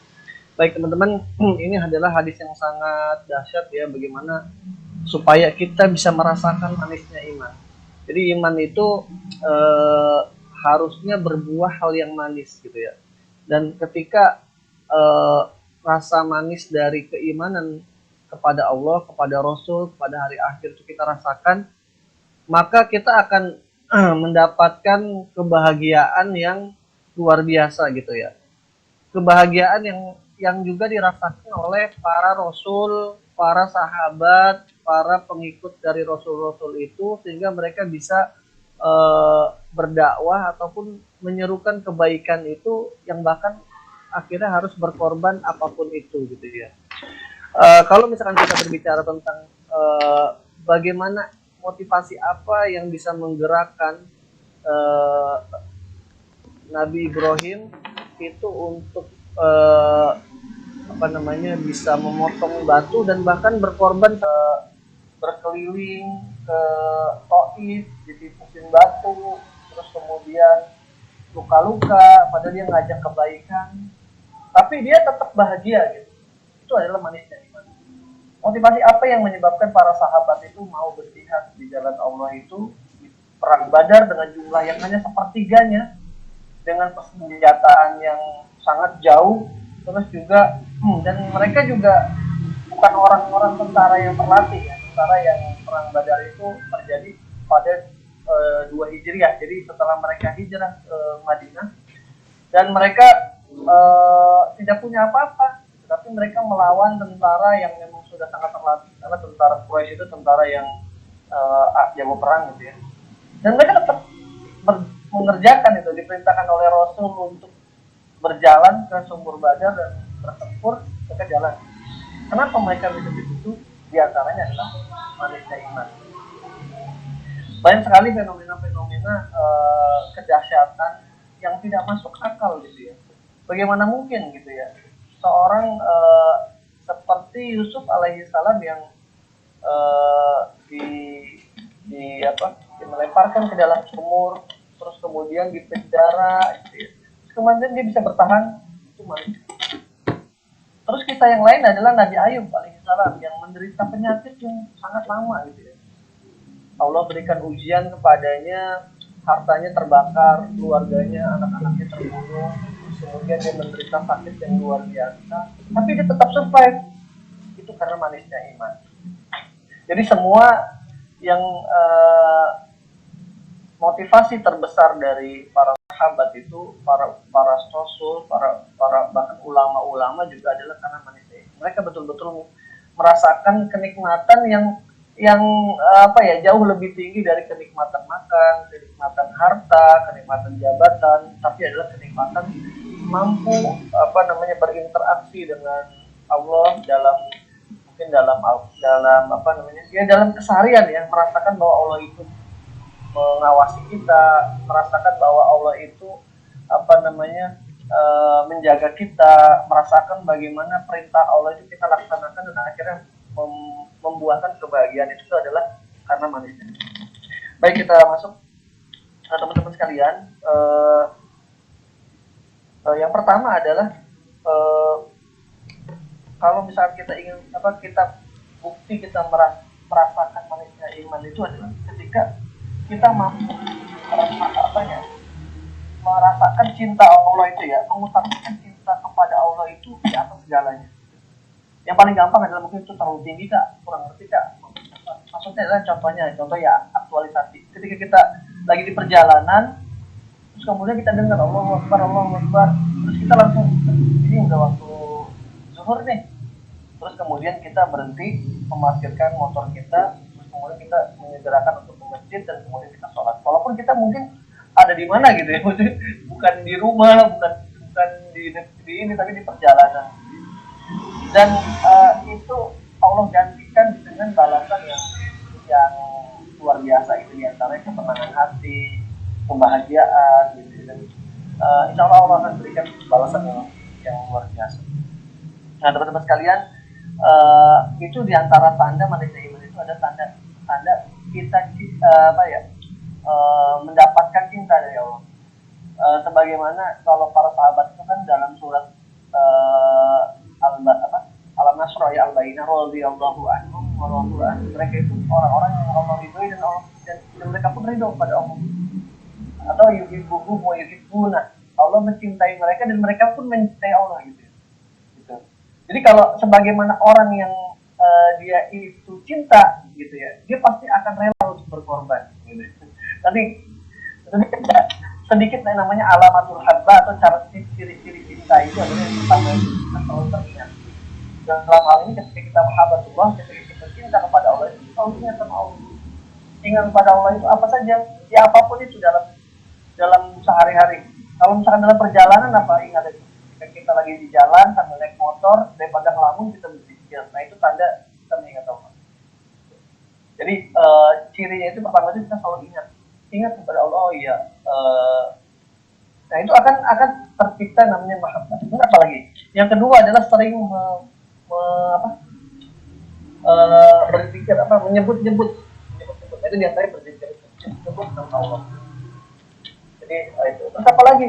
Baik teman-teman, ini adalah hadis yang sangat dahsyat ya, bagaimana supaya kita bisa merasakan manisnya iman. Jadi iman itu harusnya berbuah hal yang manis gitu ya. Dan ketika rasa manis dari keimanan kepada Allah, kepada Rasul, kepada hari akhir itu kita rasakan, maka kita akan mendapatkan kebahagiaan yang luar biasa gitu ya. Kebahagiaan yang juga dirasakan oleh para rasul, para sahabat, para pengikut dari rasul-rasul itu, sehingga mereka bisa berdakwah ataupun menyerukan kebaikan itu yang bahkan akhirnya harus berkorban apapun itu gitu ya. Kalau misalkan kita berbicara tentang bagaimana motivasi apa yang bisa menggerakkan Nabi Ibrahim itu untuk bisa memotong batu dan bahkan berkorban berkeliling ke Taif, ditipusin batu, terus kemudian luka-luka, padahal dia ngajak kebaikan, tapi dia tetap bahagia gitu. Itu adalah manisnya iman. Motivasi apa yang menyebabkan para sahabat itu mau berjihad di jalan Allah itu, perang Badar dengan jumlah yang hanya sepertiganya, dengan persenjataan yang sangat jauh, terus juga dan mereka juga bukan orang-orang tentara yang terlatih ya. Tentara yang perang Badar itu terjadi pada 2 Hijriah, jadi setelah mereka hijrah ke Madinah, dan mereka tidak punya apa-apa, tapi mereka melawan tentara yang memang sudah sangat terlatih, karena tentara Quraisy itu tentara yang jago perang gitu ya. Dan mereka tetap mengerjakan itu, diperintahkan oleh Rasul untuk berjalan ke sumber Badar dan bertempur, mereka jalan. Kenapa mereka bisa begitu? Di antaranya adalah manisnya iman. Banyak sekali fenomena-fenomena kedahsyatan yang tidak masuk akal gitu ya. Bagaimana mungkin gitu ya, seorang seperti Yusuf alaihissalam yang dilemparkan ke dalam sumur, terus kemudian dipenjara gitu ya. Terus kemudian dia bisa bertahan, itu manis. Terus kisah yang lain adalah Nabi Ayub alaihissalam yang menderita penyakit yang sangat lama gitu ya. Allah berikan ujian kepadanya, hartanya terbakar, keluarganya, anak-anaknya terbunuh, kemudian dia menderita sakit yang luar biasa, tapi dia tetap survive. Itu karena manisnya iman. Jadi semua yang motivasi terbesar dari para sahabat itu, para rasul, para bahkan ulama-ulama juga adalah karena manisnya. Mereka betul-betul merasakan kenikmatan yang jauh lebih tinggi dari kenikmatan makan, kenikmatan harta, kenikmatan jabatan, tapi adalah kenikmatan mampu berinteraksi dengan Allah dalam keseharian ya, merasakan bahwa Allah itu mengawasi kita, merasakan bahwa Allah itu menjaga kita, merasakan bagaimana perintah Allah itu kita laksanakan dan akhirnya membuahkan kebahagiaan. Itu adalah karena manisnya. Baik, kita masuk teman-teman sekalian. Yang pertama adalah kalau misalnya kita ingin kita merasakan manisnya iman itu adalah ketika kita mampu merasakan cinta Allah itu ya, mengutamakan cinta kepada Allah itu di atas segalanya. Yang paling gampang adalah mungkin itu terlalu tinggi Kak, kurang ngerti Kak. Maksudnya adalah contoh ya aktualisasi. Ketika kita lagi di perjalanan, terus kemudian kita dengar Allahu Akbar, terus kita langsung ini udah waktu zuhur nih. Terus kemudian kita berhenti, memarkirkan motor kita, terus kemudian kita menyegerakan untuk ke masjid dan kemudian kita sholat. Walaupun kita mungkin ada di mana gitu ya, bukan di rumah, bukan di ini, tapi di perjalanan. Dan itu Allah gantikan dengan balasan yang luar biasa gitu, di antaranya ketenangan hati, kebahagiaan gitu. dan insya Allah Allah akan berikan balasan yang luar biasa. Nah teman-teman sekalian, itu diantara tanda manusia iman itu ada tanda kita mendapatkan cinta dari Allah. Sebagaimana kalau para sahabat itu kan dalam surat Al-Nasr ya Al-Bayyinah radhiyallahu anhum wa radu an, mereka itu orang-orang yang Allah ridhoi dan mereka pun ridho pada Allah. Atau yuhibbuhum wa yuhibbuna, Allah mencintai mereka dan mereka pun mencintai Allah gitu. Jadi kalau sebagaimana orang yang dia itu cinta gitu ya, dia pasti akan rela untuk berkorban gitu. Tadi sedikit namanya alamatul habba atau cara ciri-ciri cinta itu adalah yang pertama itu kita selalu teringat. Dalam hal ini ketika kita mahabbatullah, ketika kita cinta kepada Allah itu selalu ingat sama Allah. Ingat kepada Allah itu apa saja, ya apapun itu dalam sehari-hari. Kalau misalkan dalam perjalanan apa ingat itu. Ketika kita lagi di jalan sambil naik motor, daripada ngelamun kita berpikir. Nah itu tanda kita mengingat Allah. Jadi cirinya itu pertama itu kita selalu ingat kepada Allah. Oh iya. Nah itu akan tercipta namanya mahabbah. Itu apa lagi? Yang kedua adalah sering berpikir menyebut-nyebut. Itu diantaranya berzikir, menyebut nama Allah. Jadi itu. Terus apa lagi?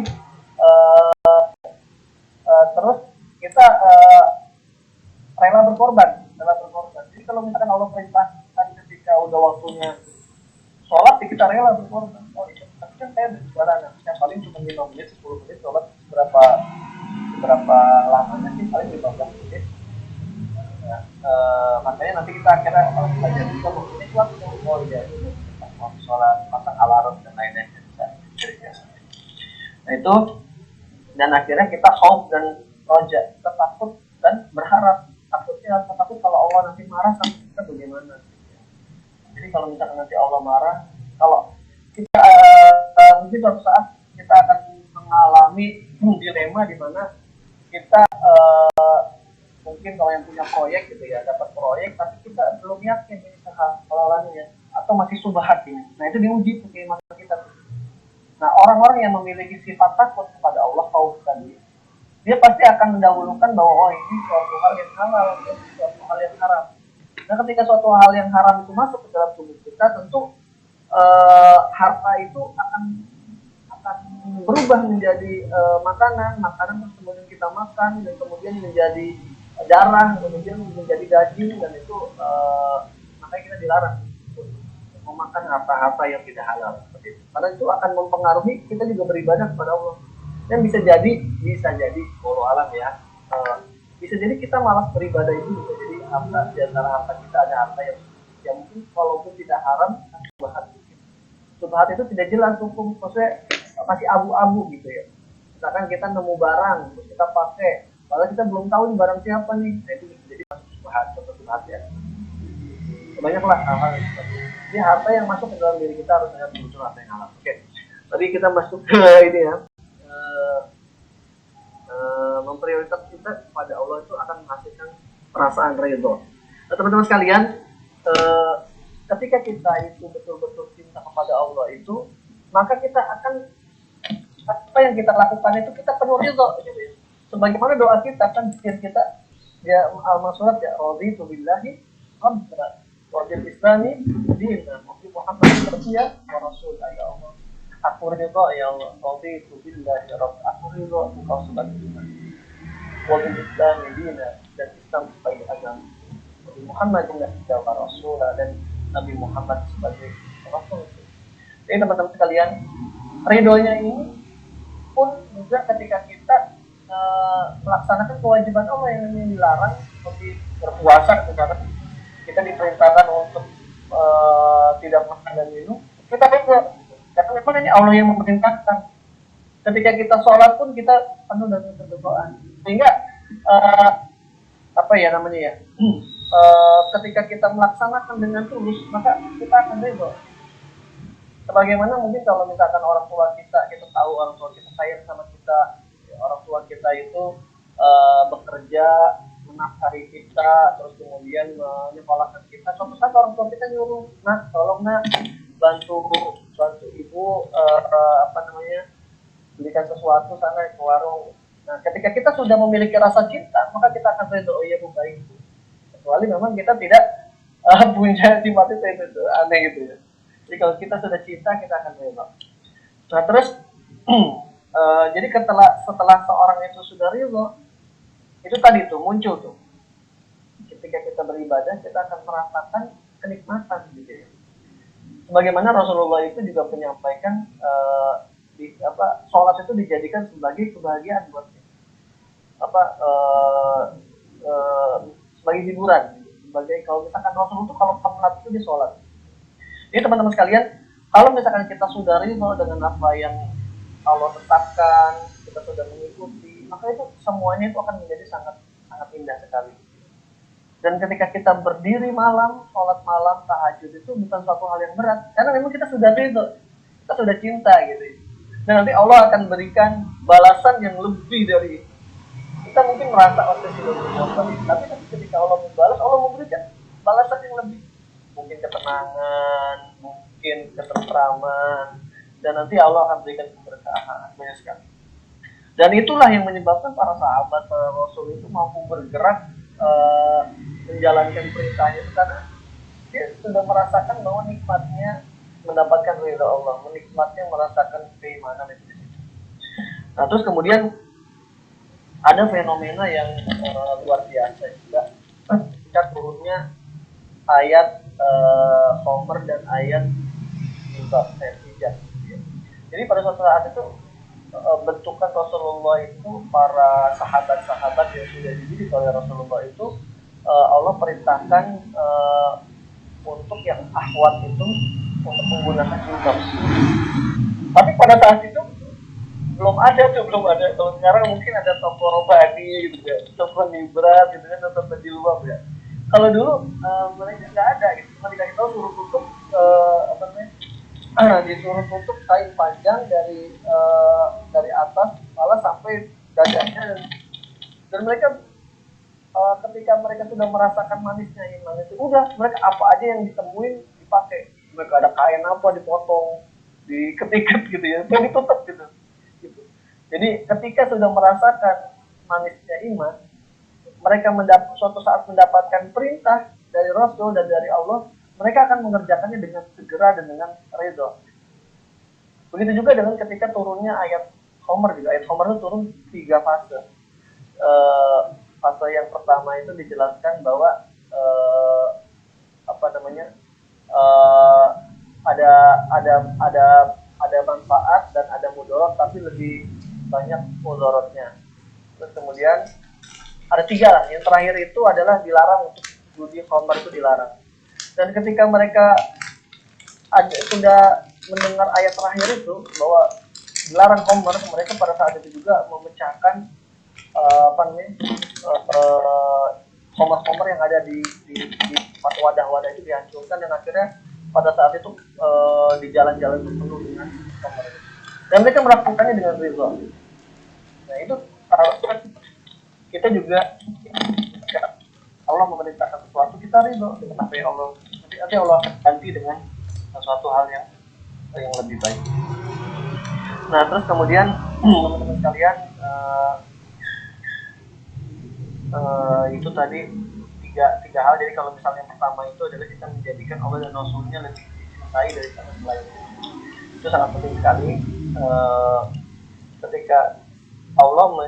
Terus kita rela berkorban. Jadi kalau misalkan Allah perintahkan ketika udah waktunya sholat, ya kita rela berkorban. Oh itu, tapi kan saya berjualan, yang paling cuma 5 menit, 10 menit sholat berapa lama sih? Paling 15 menit. Nah, makanya nanti kita akhirnya kalau belajar juga ini waktu iya itu mau sholat, pasang alarm dan lain-lain bisa. Nah itu, dan akhirnya kita khauf dan roja, kita takut dan berharap. Takutnya takut kalau Allah nanti marah sama kita bagaimana. Jadi kalau misalkan nanti Allah marah, kalau kita mungkin suatu saat kita akan mengalami dilema di mana kita mungkin kalau yang punya proyek gitu ya, dapat proyek tapi kita belum yakin ini kehalalannya atau masih subhat ini. Nah itu diuji tuh keimanan kita. Nah orang-orang yang memiliki sifat takut kepada Allah, khauf tadi, dia pasti akan mendahulukan bahwa oh ini suatu hal yang halal, ini suatu hal yang haram. Nah ketika suatu hal yang haram itu masuk ke dalam tubuh kita, tentu harta itu akan berubah menjadi makanan terus kemudian kita makan dan kemudian menjadi darah, kemudian menjadi daging, dan itu makanya kita dilarang untuk memakan harta-harta yang tidak halal seperti itu. Karena itu akan mempengaruhi kita juga beribadah kepada Allah. Dan bisa jadi walau alam ya, bisa jadi kita malas beribadah itu, bisa jadi harta di antara harta kita ada harta yang mungkin walaupun tidak haram, subhat itu tidak jelas hukum, maksudnya masih abu-abu gitu ya. Misalkan kita nemu barang terus kita pakai, padahal kita belum tahu nih barang siapa nih, nah itu bisa jadi masuk subhat ya. Banyaklah hal-hal seperti itu. Jadi harta yang masuk ke dalam diri kita harus ada betul harta yang halal. Oke, tadi kita masuk ke ini ya. Memprioritas kita kepada Allah itu akan menghasilkan perasaan ridho. Nah, teman-teman sekalian, ketika kita itu betul-betul cinta kepada Allah itu, maka kita akan apa yang kita lakukan itu kita penuh ridho. Sebagaimana doa kita kan, zikir kita ya al-masurat ya raditu billahi rabbana wa bil islami dinan wa bi Muhammadin nabiyyan wa rasul. Ya Allah, aku ridho ya Allah, raditu billahi rabb, aku ridho engkau sebagai Tuhan, wa bil islami dinan, dan Islam sebagai agama, wa bi Muhammadin nabiyyan wa rasul, dan Nabi Muhammad sebagai rasul. Jadi teman-teman sekalian, ridhonya ini pun juga ketika kita melaksanakan kewajiban Allah yang dilarang, seperti berpuasa, misalkan kita diperintahkan untuk tidak makan dan minum, kita juga karena memang ini Allah yang memerintahkan. Ketika kita sholat pun kita penuh dengan keberdoaan, sehingga ketika kita melaksanakan dengan tulus, maka kita akan ridho. Sebagaimana mungkin kalau misalkan orang tua kita tahu orang tua kita sayang sama kita, ya, orang tua kita itu bekerja menafkahi kita, terus kemudian menyekolahkan kita. Suatu saat orang tua kita nyuruh, nah tolong nak bantu ibu belikan sesuatu sana ke warung. Nah, ketika kita sudah memiliki rasa cinta, maka kita akan ridho, oh iya Bu baik. Kecuali memang kita tidak punya sifat itu aneh gitu ya. Jadi kalau kita sudah cinta, kita akan ridho. Nah terus jadi setelah seorang itu sudah ridho, itu tadi tuh muncul tuh. Ketika kita beribadah, kita akan merasakan kenikmatan gitu ya. Sebagaimana Rasulullah itu juga menyampaikan sholat itu dijadikan sebagai kebahagiaan buat kita. Sebagai hiburan, sebagai kalau misalkan Rasul itu kalau penat itu di sholat. Jadi teman-teman sekalian, kalau misalkan kita sudah ridho dengan apa yang Allah tetapkan, kita sudah mengikuti, maka itu semuanya itu akan menjadi sangat sangat indah sekali. Dan ketika kita berdiri malam, sholat malam, tahajud itu bukan suatu hal yang berat, karena memang kita sudah ridho, kita sudah cinta gitu. Dan nanti Allah akan berikan balasan yang lebih dari itu. Kita mungkin merasa sudah berbuat, tapi ketika Allah membalas, Allah memberikan balasan yang lebih. Mungkin ketenangan, mungkin ketentraman, dan nanti Allah akan berikan keberkahan banyak sekali. Dan itulah yang menyebabkan para sahabat, para Rasul itu mampu bergerak menjalankan perintahnya itu karena dia sudah merasakan bahwa nikmatnya mendapatkan ridha Allah, menikmatnya merasakan keimanan itu. Nah terus kemudian ada fenomena yang luar biasa juga ketika turunnya ayat Homer dan ayat Hijab. Jadi pada suatu saat itu bentukan Rasulullah itu, para sahabat-sahabat yang sudah dididik oleh Rasulullah itu Allah perintahkan untuk yang akhwat itu untuk menggunakan jilbab. Tapi pada saat itu belum ada. Kalau sekarang mungkin ada toko robani gitu ya, toko nibrat gitu kan, toko jilbab ya. Kalau dulu mereka nggak ada gitu, cuma dikasih tahu suruh tutup disuruh tutup kain panjang dari atas malah sampai dadanya, dan mereka ketika mereka sudah merasakan manisnya iman itu, udah mereka apa aja yang ditemuin dipakai. Mereka ada kain apa dipotong, diketiket gitu ya, dan ditutup gitu. Jadi ketika sudah merasakan manisnya iman, mereka suatu saat mendapatkan perintah dari Rasul dan dari Allah, mereka akan mengerjakannya dengan segera dan dengan ridho. Begitu juga dengan ketika turunnya ayat Homer juga. Ayat Homer itu turun 3 fase. Fase yang pertama itu dijelaskan bahwa ada manfaat dan ada mudarat, tapi lebih banyak mudaratnya. Terus kemudian ada 3 lah. Yang terakhir itu adalah dilarang untuk judi Homer, itu dilarang. Dan ketika mereka sudah mendengar ayat terakhir itu bahwa dilarang Homer, mereka pada saat itu juga memecahkan Homer yang ada di wadah-wadah itu dihancurkan, dan akhirnya pada saat itu di jalan-jalan itu penuh dengan Homer. Dan mereka melakukannya dengan ridho. Nah itu kita juga Allah memerintahkan sesuatu, kita ridho dengan apa yang Allah, nanti Allah akan ganti dengan sesuatu hal yang lebih baik. Nah terus kemudian teman-teman sekalian, itu tadi tiga hal. Jadi kalau misalnya yang pertama itu adalah kita menjadikan Allah dan Rasulnya lebih dicintai dari sangat lain, itu sangat penting sekali. Ketika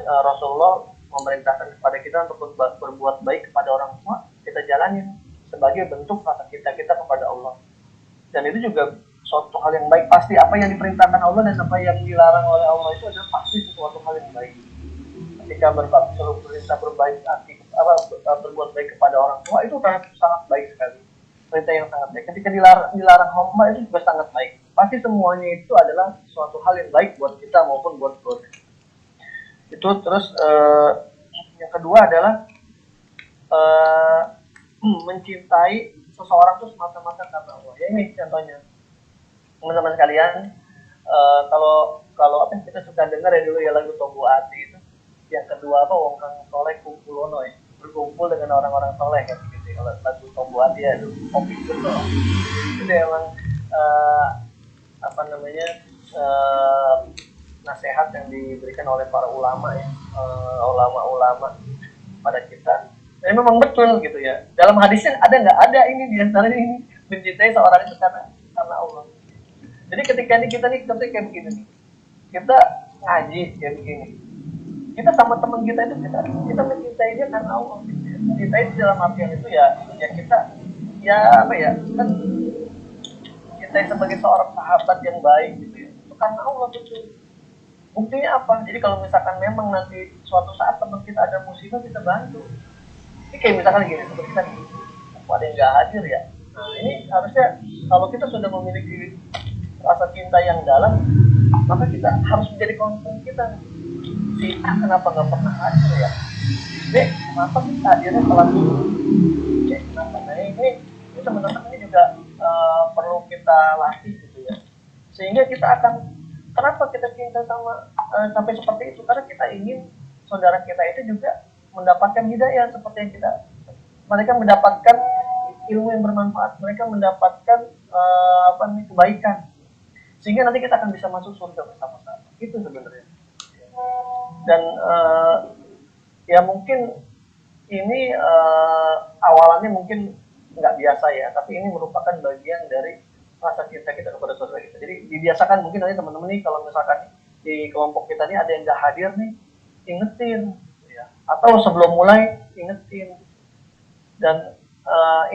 Rasulullah memerintahkan kepada kita untuk berbuat baik kepada orang tua, kita jalanin sebagai bentuk rasa cinta kita kepada Allah. Dan itu juga suatu hal yang baik. Pasti apa yang diperintahkan Allah dan apa yang dilarang oleh Allah itu adalah pasti sesuatu hal yang baik. Ketika perintah berbuat baik kepada orang tua, itu sangat baik sekali, perintah yang sangat baik. Ketika dilarang hamba, itu juga sangat baik. Pasti semuanya itu adalah suatu hal yang baik buat kita maupun buat keluarga. Itu terus yang kedua adalah mencintai seseorang itu semata-mata karena Allah. Ya ini contohnya, teman-teman sekalian, kalau apa yang kita suka dengar ya dulu ya, lagu Tobu Ati itu. Yang kedua wong kang soleh kumpulono ya, berkumpul dengan orang-orang soleh kan gitu. Kalau lagu Tobu Ati ya itu kopi gitu. Itu emang nasihat yang diberikan oleh para ulama ya, ulama-ulama pada kita. Dan memang betul gitu ya. Dalam hadisnya ada nggak ada ini di antara ini mencintai seorang itu karena Allah. Jadi ketika ini kita nih contohnya kayak begini nih, kita ngaji kayak begini, kita sama teman kita itu kita mencintai dia karena Allah. Gitu ya. Mencintai dalam artian itu ya kita ya apa ya kan kita sebagai seorang sahabat yang baik gitu ya. Itu karena Allah betul. Buktinya apa? Jadi kalau misalkan memang nanti suatu saat teman kita ada musibah kita bantu. Ini kayak misalkan gini, seperti kita nih, ada yang nggak hadir ya. Nah ini harusnya kalau kita sudah memiliki rasa cinta yang dalam, maka kita harus menjadi concern kita. Si A kenapa nggak pernah hadir ya? B kenapa kita hadirnya telat dulu? C kenapa? Nah ini teman-teman ini juga perlu kita latih gitu ya. Sehingga kita akan kenapa kita cinta sama sampai seperti itu? Karena kita ingin saudara kita itu juga mendapatkan hidayah seperti yang mereka mendapatkan ilmu yang bermanfaat, mereka mendapatkan kebaikan, sehingga nanti kita akan bisa masuk surga bersama-sama. Itu sebenarnya. Dan ya mungkin ini awalannya mungkin nggak biasa ya, tapi ini merupakan bagian dari rasa cinta kita kepada saudara kita. Jadi dibiasakan mungkin nanti teman-teman nih kalau misalkan di kelompok kita nih ada yang nggak hadir nih, ingetin. Atau sebelum mulai ingetin, dan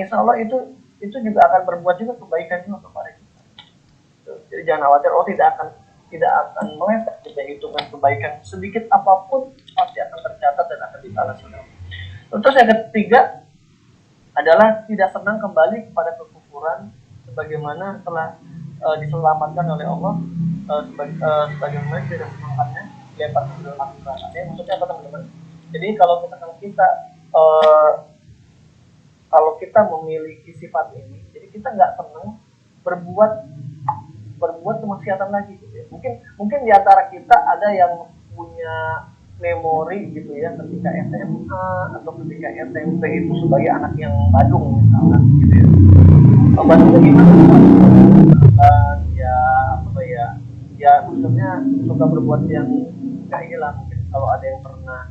insya Allah itu juga akan berbuat juga kebaikan juga kepada kita. Jadi jangan khawatir, tidak akan meleset kita hitungan kebaikan sedikit apapun pasti akan tercatat dan akan dibalas. Terus yang ketiga adalah tidak senang kembali kepada kekufuran sebagaimana telah diselamatkan oleh Allah, sebagaimana tidak senangkannya lempar ke dalam neraka. Maksudnya apa teman-teman? Jadi kalau misalkan kalau kita memiliki sifat ini, jadi kita nggak senang berbuat kemaksiatan lagi gitu ya. Mungkin di antara kita ada yang punya memori gitu ya ketika SMA atau ketika SMP itu sebagai anak yang badung misalnya gitu ya. Badungnya gimana? Ya maksudnya suka berbuat yang nggak hilang. Mungkin kalau ada yang pernah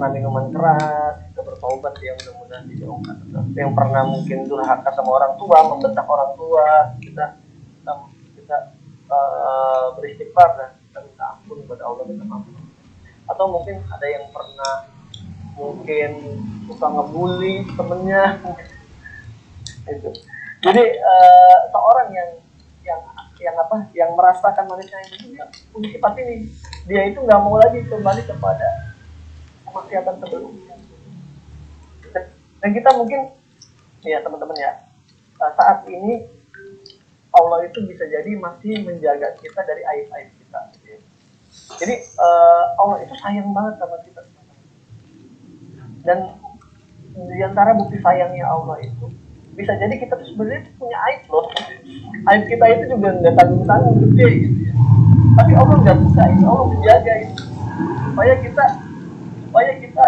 minuman keras, kita bertaubat ya mudah-mudahan dijauhkan. Yang pernah mungkin durhaka sama orang tua, membentak orang tua, kita beristighfar dan kita minta ampun kepada Allah, minta maaf. Atau mungkin ada yang pernah mungkin suka ngebully temennya, itu. Jadi seorang yang merasakan manusia yang punya sifat ini, dia itu nggak mau lagi kembali kepada kemaksiatan sebelumnya. Dan kita mungkin ya teman-teman ya, saat ini Allah itu bisa jadi masih menjaga kita dari aib-aib kita. Jadi Allah itu sayang banget sama kita. Dan di antara bukti sayangnya Allah itu bisa jadi kita tuh sebenarnya punya aib loh. Aib kita itu juga nggak tanggung-tanggung gede gitu ya. Tapi Allah nggak buka itu, Allah menjaga itu supaya kita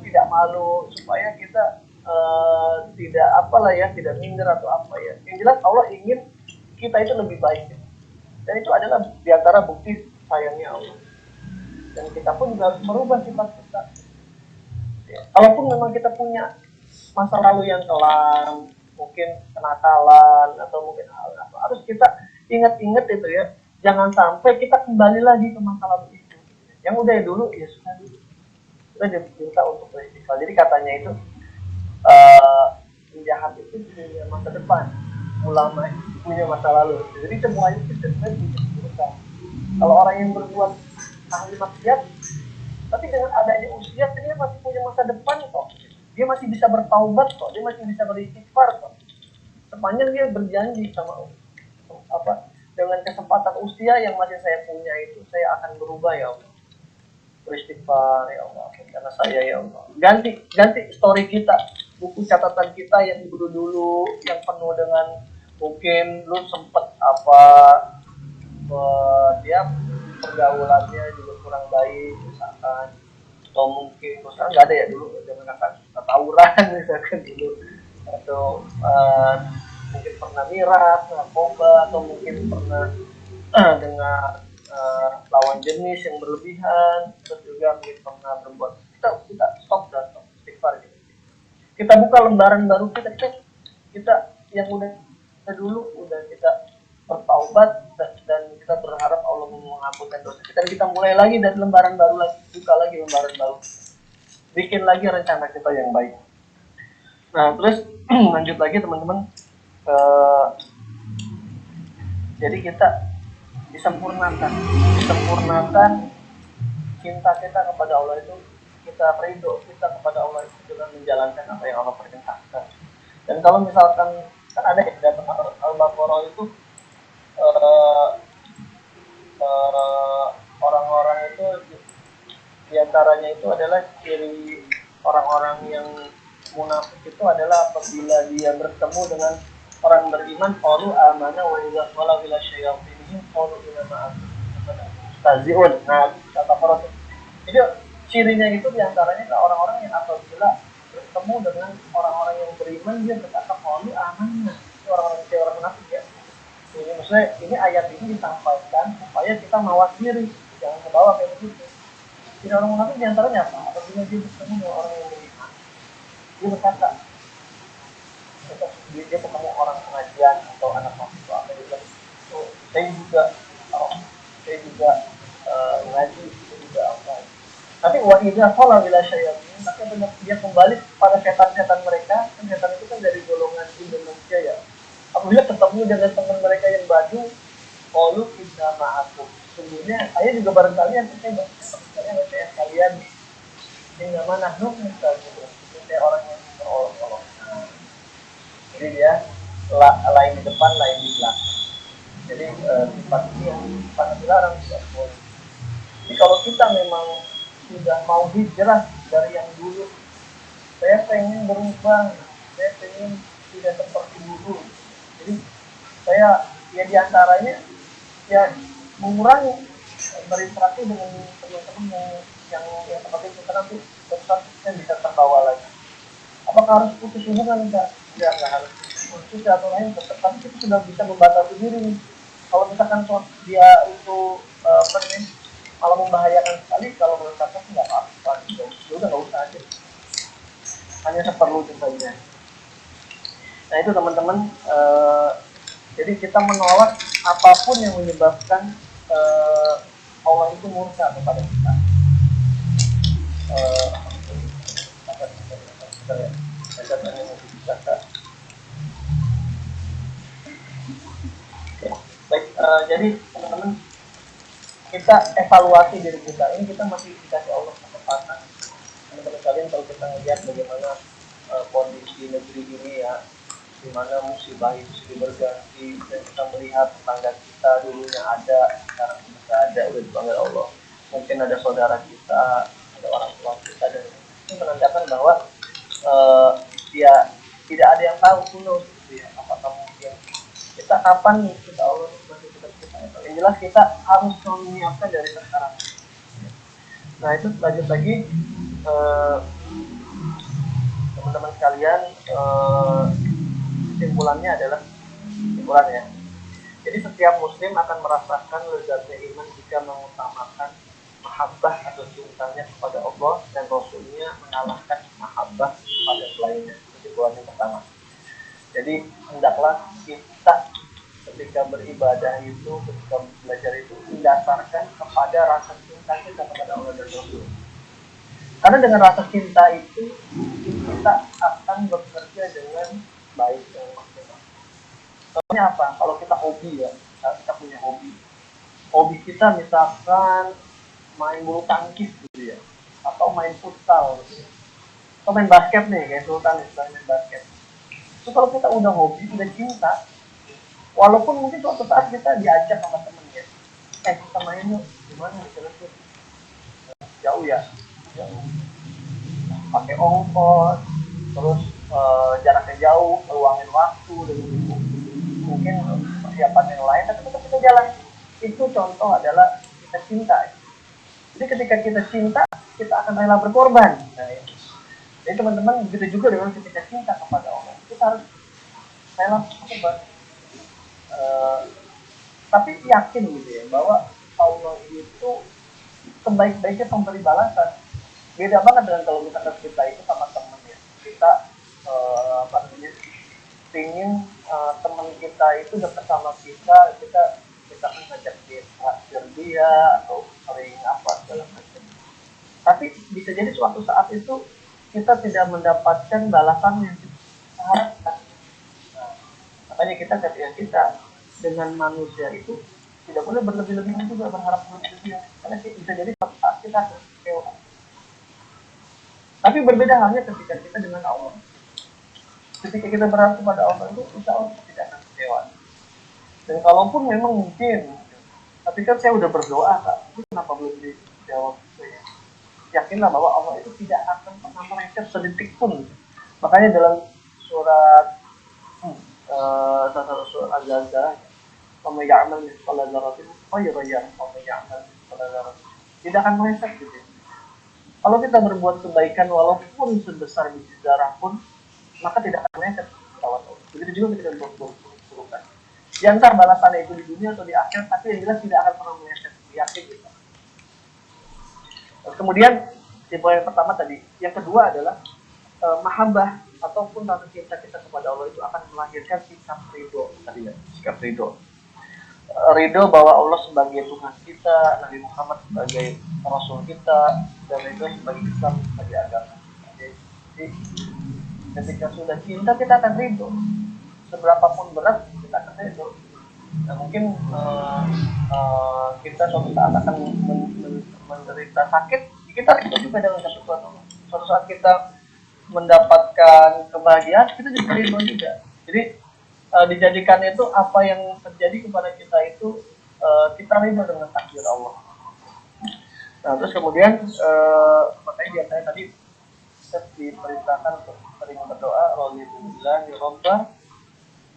tidak malu, supaya kita tidak minder atau apa ya. Yang jelas Allah ingin kita itu lebih baik ya. Dan itu adalah diantara bukti sayangnya Allah. Dan kita pun juga harus merubah sifat kita ya. Kalaupun memang kita punya masa lalu yang kelam, mungkin kenakalan atau mungkin harus kita ingat-ingat itu ya. Jangan sampai kita kembali lagi ke masa lalu itu. Yang udah dulu ya sudah dulu. Kita diminta untuk beristighfar. Jadi katanya itu penjahat itu punya masa depan, ulama punya masa lalu. Jadi semuanya itu sebenarnya dibutuhkan. Kalau orang yang berbuat ahli maksiat, tapi dengan adanya usia dia masih punya masa depan kok. Dia masih bisa bertaubat kok, dia masih bisa beristighfar kok. Sepanjang dia berjanji sama dengan kesempatan usia yang masih saya punya itu, saya akan berubah ya Allah. Beristighfar ya Allah, karena saya ya Allah. Ganti story kita, buku catatan kita yang dulu yang penuh dengan mungkin lu sempet pergaulannya juga kurang baik misalkan, atau mungkin sekarang nggak ada ya dulu zaman akan tawuran misalkan dulu, atau mungkin pernah miras, narkoba, atau mungkin pernah dengan lawan jenis yang berlebihan, terus juga mungkin pernah berbuat, kita stop dan stop istighfar gitu. Kita buka lembaran baru kita yang udah dulu udah kita bertaubat dan kita berharap Allah mengampunkan dosa kita, dan kita mulai lagi dari lembaran baru lagi, buka lagi lembaran baru, bikin lagi rencana kita yang baik. Nah terus lanjut lagi teman-teman, jadi kita disempurnakan cinta kita kepada Allah itu, kita ridho kita kepada Allah itu dengan menjalankan apa yang Allah perintahkan. Dan kalau misalkan kan ada di dalam Al-Baqarah itu eh, orang-orang itu diantaranya itu adalah ciri orang-orang yang munafik itu adalah apabila dia bertemu dengan orang beriman, qalu amana wa idza qala ila syayatinihim qalu inna ma'astazi'un. Nah, kata para itu. Jadi cirinya itu diantaranya adalah orang-orang yang apabila bertemu dengan orang-orang yang beriman dia berkata qalu amanah. Itu orang munafik ya. Ini maksudnya ini ayat ini disampaikan supaya kita mawas diri, jangan ke bawah kayak begitu. Jadi orang munafik diantaranya apa? Apabila dia bertemu dengan orang yang beriman, dia berkata, dia ketemu orang pengajian atau anak mahasiswa, dia bilang, oh, saya juga ngaji, saya juga apa. Tapi wa idza qala bila syayatin, tapi dia kembali pada setan-setan mereka, kan setan itu kan dari golongan jin manusia ya. Apabila ketemu dengan teman mereka yang badu, qalu inna ma'akum. Sebenarnya saya juga bareng kalian, saya kalian ini mana nahnu gitu. Saya orang yang berolok-olok. Jadi dia lain di depan, lain di belakang. Jadi sifat ini yang sangat dilarang tidak boleh. Jadi kalau kita memang sudah mau hijrah dari yang dulu, saya pengen berubah, saya pengen tidak seperti dulu. Jadi saya ya diantaranya ya mengurangi berinteraksi dengan teman-teman yang seperti itu, nanti besarnya bisa terbawa lagi. Apakah harus putus hubungan? Enggak harus putus atau lain, tapi kita sudah bisa membatasi diri. Kalau misalkan dia itu malah membahayakan sekali, kalau menurut saya nggak apa-apa, ya udah nggak usah aja, hanya seperlunya saja. Nah itu teman-teman, jadi kita menolak apapun yang menyebabkan Allah itu murka kepada kita. Baik, jadi teman-teman, kita evaluasi diri kita, ini kita masih dikasih Allah kesempatan. Teman-teman sekalian, kalau kita melihat bagaimana kondisi negeri ini ya, di mana musibah itu sudah berganti, dan kita melihat tetangga kita dulunya ada, sekarang tidak ada, udah dipanggil Allah. Mungkin ada saudara kita, ada orang tua kita, dan ini menandakan bahwa ya tidak ada yang tahu kuno gitu ya, apakah mungkin kita kapan kita Allah masih kita. Yang jelas kita harus menyiapkan dari sekarang. Nah itu lanjut lagi, teman-teman sekalian, kesimpulannya adalah ya. Jadi setiap muslim akan merasakan lezatnya iman jika mengutamakan mahabbah atau cintanya kepada Allah dan Rasulnya mengalahkan mahabbah pada selainnya. Kesimpulan yang pertama. Jadi hendaklah kita ketika beribadah itu, ketika belajar itu didasarkan kepada rasa cinta kita kepada Allah dan Rasul. Karena dengan rasa cinta itu kita akan bekerja dengan baik dan maksimal. Contohnya apa? Kalau kita hobi ya, kita punya hobi kita misalkan main bulu tangkis gitu ya, atau main futsal gitu ya, atau main basket nih, kayak Sultan misalnya main basket. Itu kalau kita udah hobi, udah cinta, walaupun mungkin suatu saat kita diajak sama temennya, kita main yuk, gimana gitu, jauh ya, pakai ongkos, terus jaraknya jauh, luangin waktu, dan mungkin persiapan yang lain, tapi tetap kita jalan. Itu contoh adalah kita cinta. Jadi ketika kita cinta, kita akan rela berkorban. Nah, jadi teman-teman, begitu juga dengan ketika cinta kepada Allah, kita harus rela berkorban. Tapi yakin gitu ya, bahwa Allah itu sebaik-baiknya pemberi balasan. Beda banget dengan kalau kita itu sama temen ya. Kita apa namanya, ingin teman kita itu dekat sama kita kita kan ngajak dia traktir dia atau sering apa segala macam. Tapi bisa jadi suatu saat itu kita tidak mendapatkan balasan yang kita harapkan. Nah, makanya kita ketika kita dengan manusia itu tidak boleh berlebih-lebihan juga berharap berlebih-lebihan, karena bisa jadi suatu saat kita kecewa. Tapi berbeda halnya ketika kita dengan Allah. Ketika kita berharap kepada Allah itu insya Allah tidak akan kecewa. Dan kalaupun memang mungkin, tapi kan saya udah berdoa kak, itu kenapa belum dijawab? Yakinlah bahwa Allah itu tidak akan pernah melencet sedetik pun. Makanya dalam surat salah satu surat Al-Zalzalah, "Wa ya'mal mithqala dzarratin khairan yarah, wa ya'mal mithqala dzarratin." Tidak akan melencet gitu. Kalau kita berbuat kebaikan walaupun sebesar biji zarah pun, maka tidak akan melencet lewat Allah. Begitu juga kita berbuat keburukan. Ya entar balasannya itu di dunia atau di akhirat, tapi yang jelas tidak akan pernah melencet. Yakin gitu. Kemudian di poin yang pertama tadi, yang kedua adalah mahabbah ataupun rasa cinta kita kepada Allah itu akan melahirkan sikap ridho tadi ya, sikap ridho. Ridho bahwa Allah sebagai Tuhan kita, Nabi Muhammad sebagai Rasul kita, dan ridho sebagai Islam sebagai agama. Jadi ketika sudah cinta kita akan ridho, seberapapun berat kita akan ridho. Nah, mungkin kita suatu saat akan menderita sakit, kita ridho juga dengan ketentuan Allah. Suatu saat kita mendapatkan kebahagiaan, kita juga ridho juga. Jadi dijadikan itu apa yang terjadi kepada kita itu kita ridho dengan takdir Allah. Nah terus kemudian makanya di antaranya tadi kita diperintahkan untuk sering berdoa, Alhamdulillah Rabbah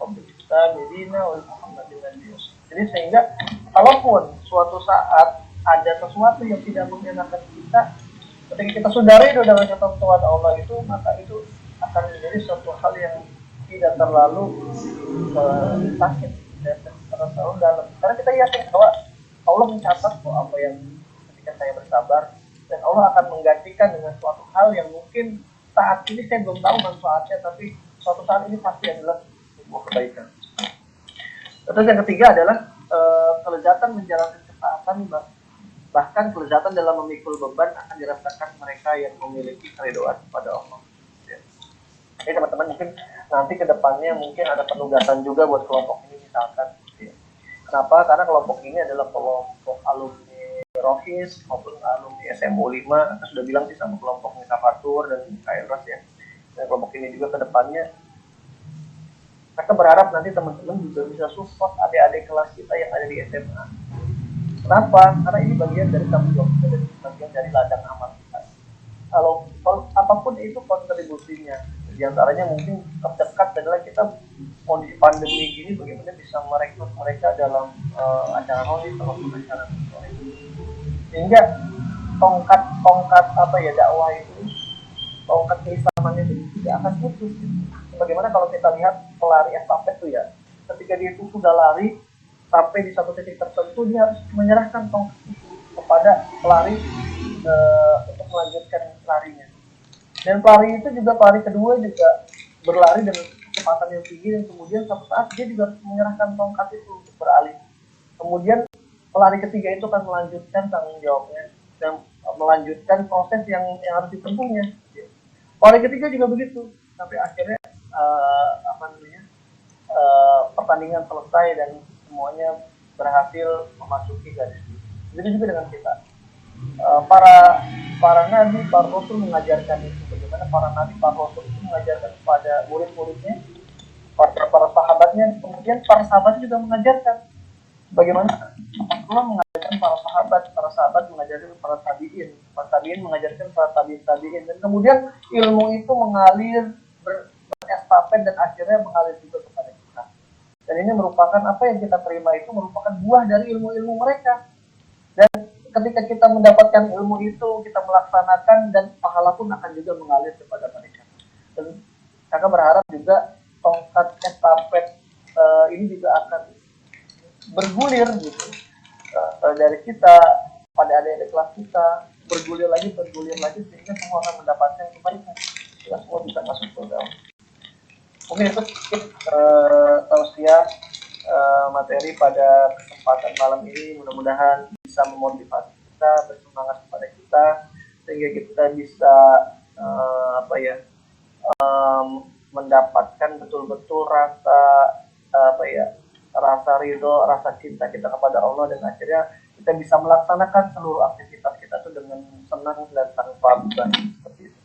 kita Medina Muhammadin Nabi. Jadi sehingga kalaupun suatu saat ada sesuatu yang tidak mengenakan kita, ketika kita sudah ridho dengan ketentuan Allah itu, maka itu akan menjadi suatu hal yang tidak terlalu sakit dan terlalu dalam. Karena kita yakin bahwa Allah mencatat kok apa yang ketika saya bersabar, dan Allah akan menggantikan dengan suatu hal yang mungkin saat ini saya belum tahu manfaatnya, tapi suatu saat ini pasti adalah sebuah kebaikan. Terus yang ketiga adalah kelezatan menjalankan ketaatan, bahkan kelezatan dalam memikul beban akan dirasakan mereka yang memiliki keridhaan kepada Allah. Jadi teman-teman mungkin nanti ke depannya mungkin ada penugasan juga buat kelompok ini misalkan. Kenapa? Karena kelompok ini adalah kelompok alumni Rohis maupun alumni SMU 5. Kita sudah bilang sih sama kelompok Mitafatur dan KLRAS ya. Dan kelompok ini juga ke depannya mereka berharap nanti teman-teman juga bisa support adik-adik kelas kita yang ada di SMA. Kenapa? Karena ini bagian dari tanggung jawab kita dan bagian dari ladang amal kita. Kalau apapun itu kontribusinya, di antaranya mungkin terdekat adalah kita kondisi pandemi gini bagaimana bisa merekrut mereka dalam acara rohis ataupun acara sosial. Sehingga tongkat apa ya dakwah itu, tongkat keislaman itu tidak akan putus. Bagaimana kalau kita lihat pelari estafet itu ya, ketika dia itu sudah lari sampai di satu titik tertentu, dia harus menyerahkan tongkat itu kepada pelari untuk melanjutkan larinya. Dan pelari itu juga, pelari kedua juga berlari dengan kecepatan yang tinggi, dan kemudian suatu saat dia juga menyerahkan tongkat itu untuk beralih. Kemudian pelari ketiga itu akan melanjutkan tanggung jawabnya dan melanjutkan proses yang harus ditempuhnya. Pelari ketiga juga begitu, sampai akhirnya pertandingan selesai dan semuanya berhasil memasuki garis finish. Begitu juga dengan kita. Para nabi, para rasul mengajarkan itu, bagaimana para nabi, para rasul itu mengajarkan kepada murid-muridnya, para sahabatnya, kemudian para sahabat juga mengajarkan bagaimana Allah mengajarkan para sahabat mengajarkan para tabiin mengajarkan para tabiin, dan kemudian ilmu itu mengalir berestafet dan akhirnya mengalir juga kepada kita. Dan ini merupakan apa yang kita terima itu merupakan buah dari ilmu-ilmu mereka. Dan ketika kita mendapatkan ilmu itu, kita melaksanakan, dan pahala pun akan juga mengalir kepada mereka. Dan kakak berharap juga tongkat estafet ini juga akan bergulir gitu. dari kita pada adik-adik kelas kita bergulir lagi sehingga semua akan mendapatkan kebaikan. Kita semua bisa masuk surga. Mungkin itu sedikit tausiah materi pada kesempatan malam ini. Mudah-mudahan bisa memotivasi kita, bersemangat kepada kita, sehingga kita bisa mendapatkan betul-betul rasa rasa ridho, rasa cinta kita kepada Allah, dan akhirnya kita bisa melaksanakan seluruh aktivitas kita itu dengan senang dan tanpa beban seperti itu.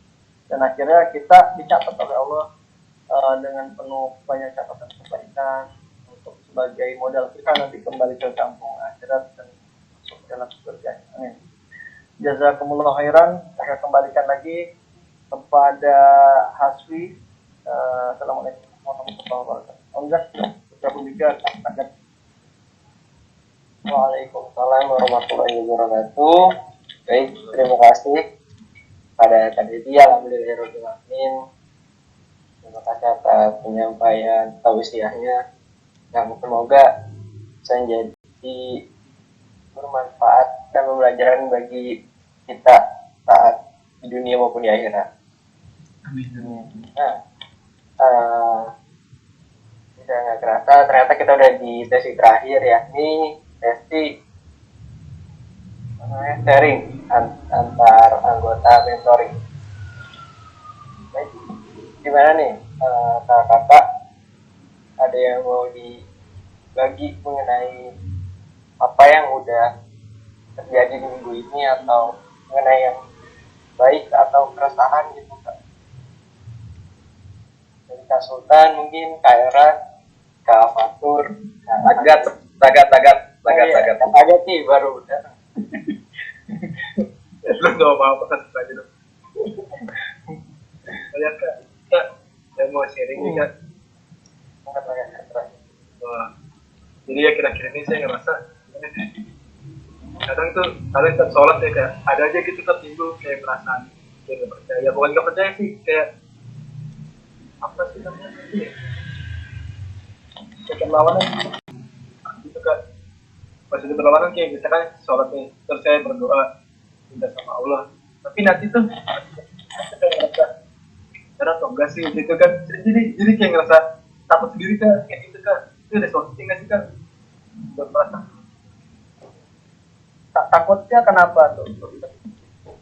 Dan akhirnya kita dicatat oleh Allah dengan penuh banyak catatan kebaikan untuk sebagai modal kita nanti kembali ke kampung akhirat dan masuk dalam surga. Amin. Jazakumullah khairan. Saya kembalikan lagi kepada Haswi. Assalamualaikum warahmatullahi wabarakatuh. Waalaikumsalam warahmatullahi wabarakatuh. Baik, terima kasih pada Kak Dedi. Alhamdulillahirrahmanirrahim. Terima kasih atas penyampaian tausiahnya yang semoga bisa menjadi bermanfaat dan pembelajaran bagi kita saat di dunia maupun di akhirat. Amin. Nah, bisa nggak kerasa ternyata kita udah di sesi terakhir, yakni sesi sharing antar anggota mentoring. Baik, gimana nih kakak, ada yang mau dibagi mengenai apa yang udah terjadi di minggu ini, atau mengenai yang baik atau keresahan gitu Kak? Dari Kak Sultan mungkin, Kak Era, Kak Fatur, Tagat. Tagat sih baru udah. Lu nggak apa-apa kan aja dong. Lihat Kak, saya mau sharing nih Kak. Wah, jadi ya kira-kira ini saya ngerasa kadang setiap sholat ya Kak, ada aja gitu tertimbul kayak perasaan kayak nggak percaya, bukan nggak percaya sih, kayak apa sih namanya sih, kayak perlawanan gitu Kak. Pas itu perlawanan kayak misalkan sholat nih, terus saya berdoa minta sama Allah, tapi nanti tuh kayak ngerasa benar atau enggak sih gitu kan, jadi kayak ngerasa takut sendiri Kak, kayak gitu Kak. Itu ada solusi nggak sih Kak buat perasaan? Takutnya kenapa tuh?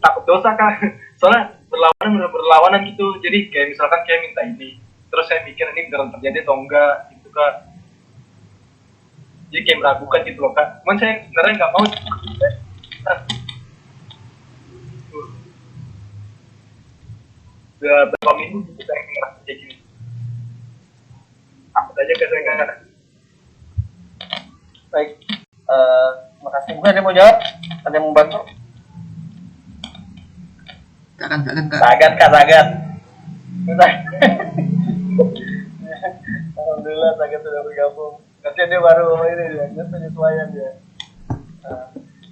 Takut dosa Kak, soalnya berlawanan gitu. Jadi kayak misalkan kayak minta ini, terus saya mikir ini beneran terjadi atau enggak gitu Kak. Jadi kayak meragukan gitu loh Kak. Cuman saya sebenarnya nggak mau. Udah berapa minggu gitu saya ngerasa kayak gini. Takut aja Kak saya nggak. Baik, terima kasih. Mungkin ada yang mau jawab? Ada yang mau bantu? Tagat. Alhamdulillah Tagat sudah bergabung. Nanti dia baru ini dia penyesuaian dia.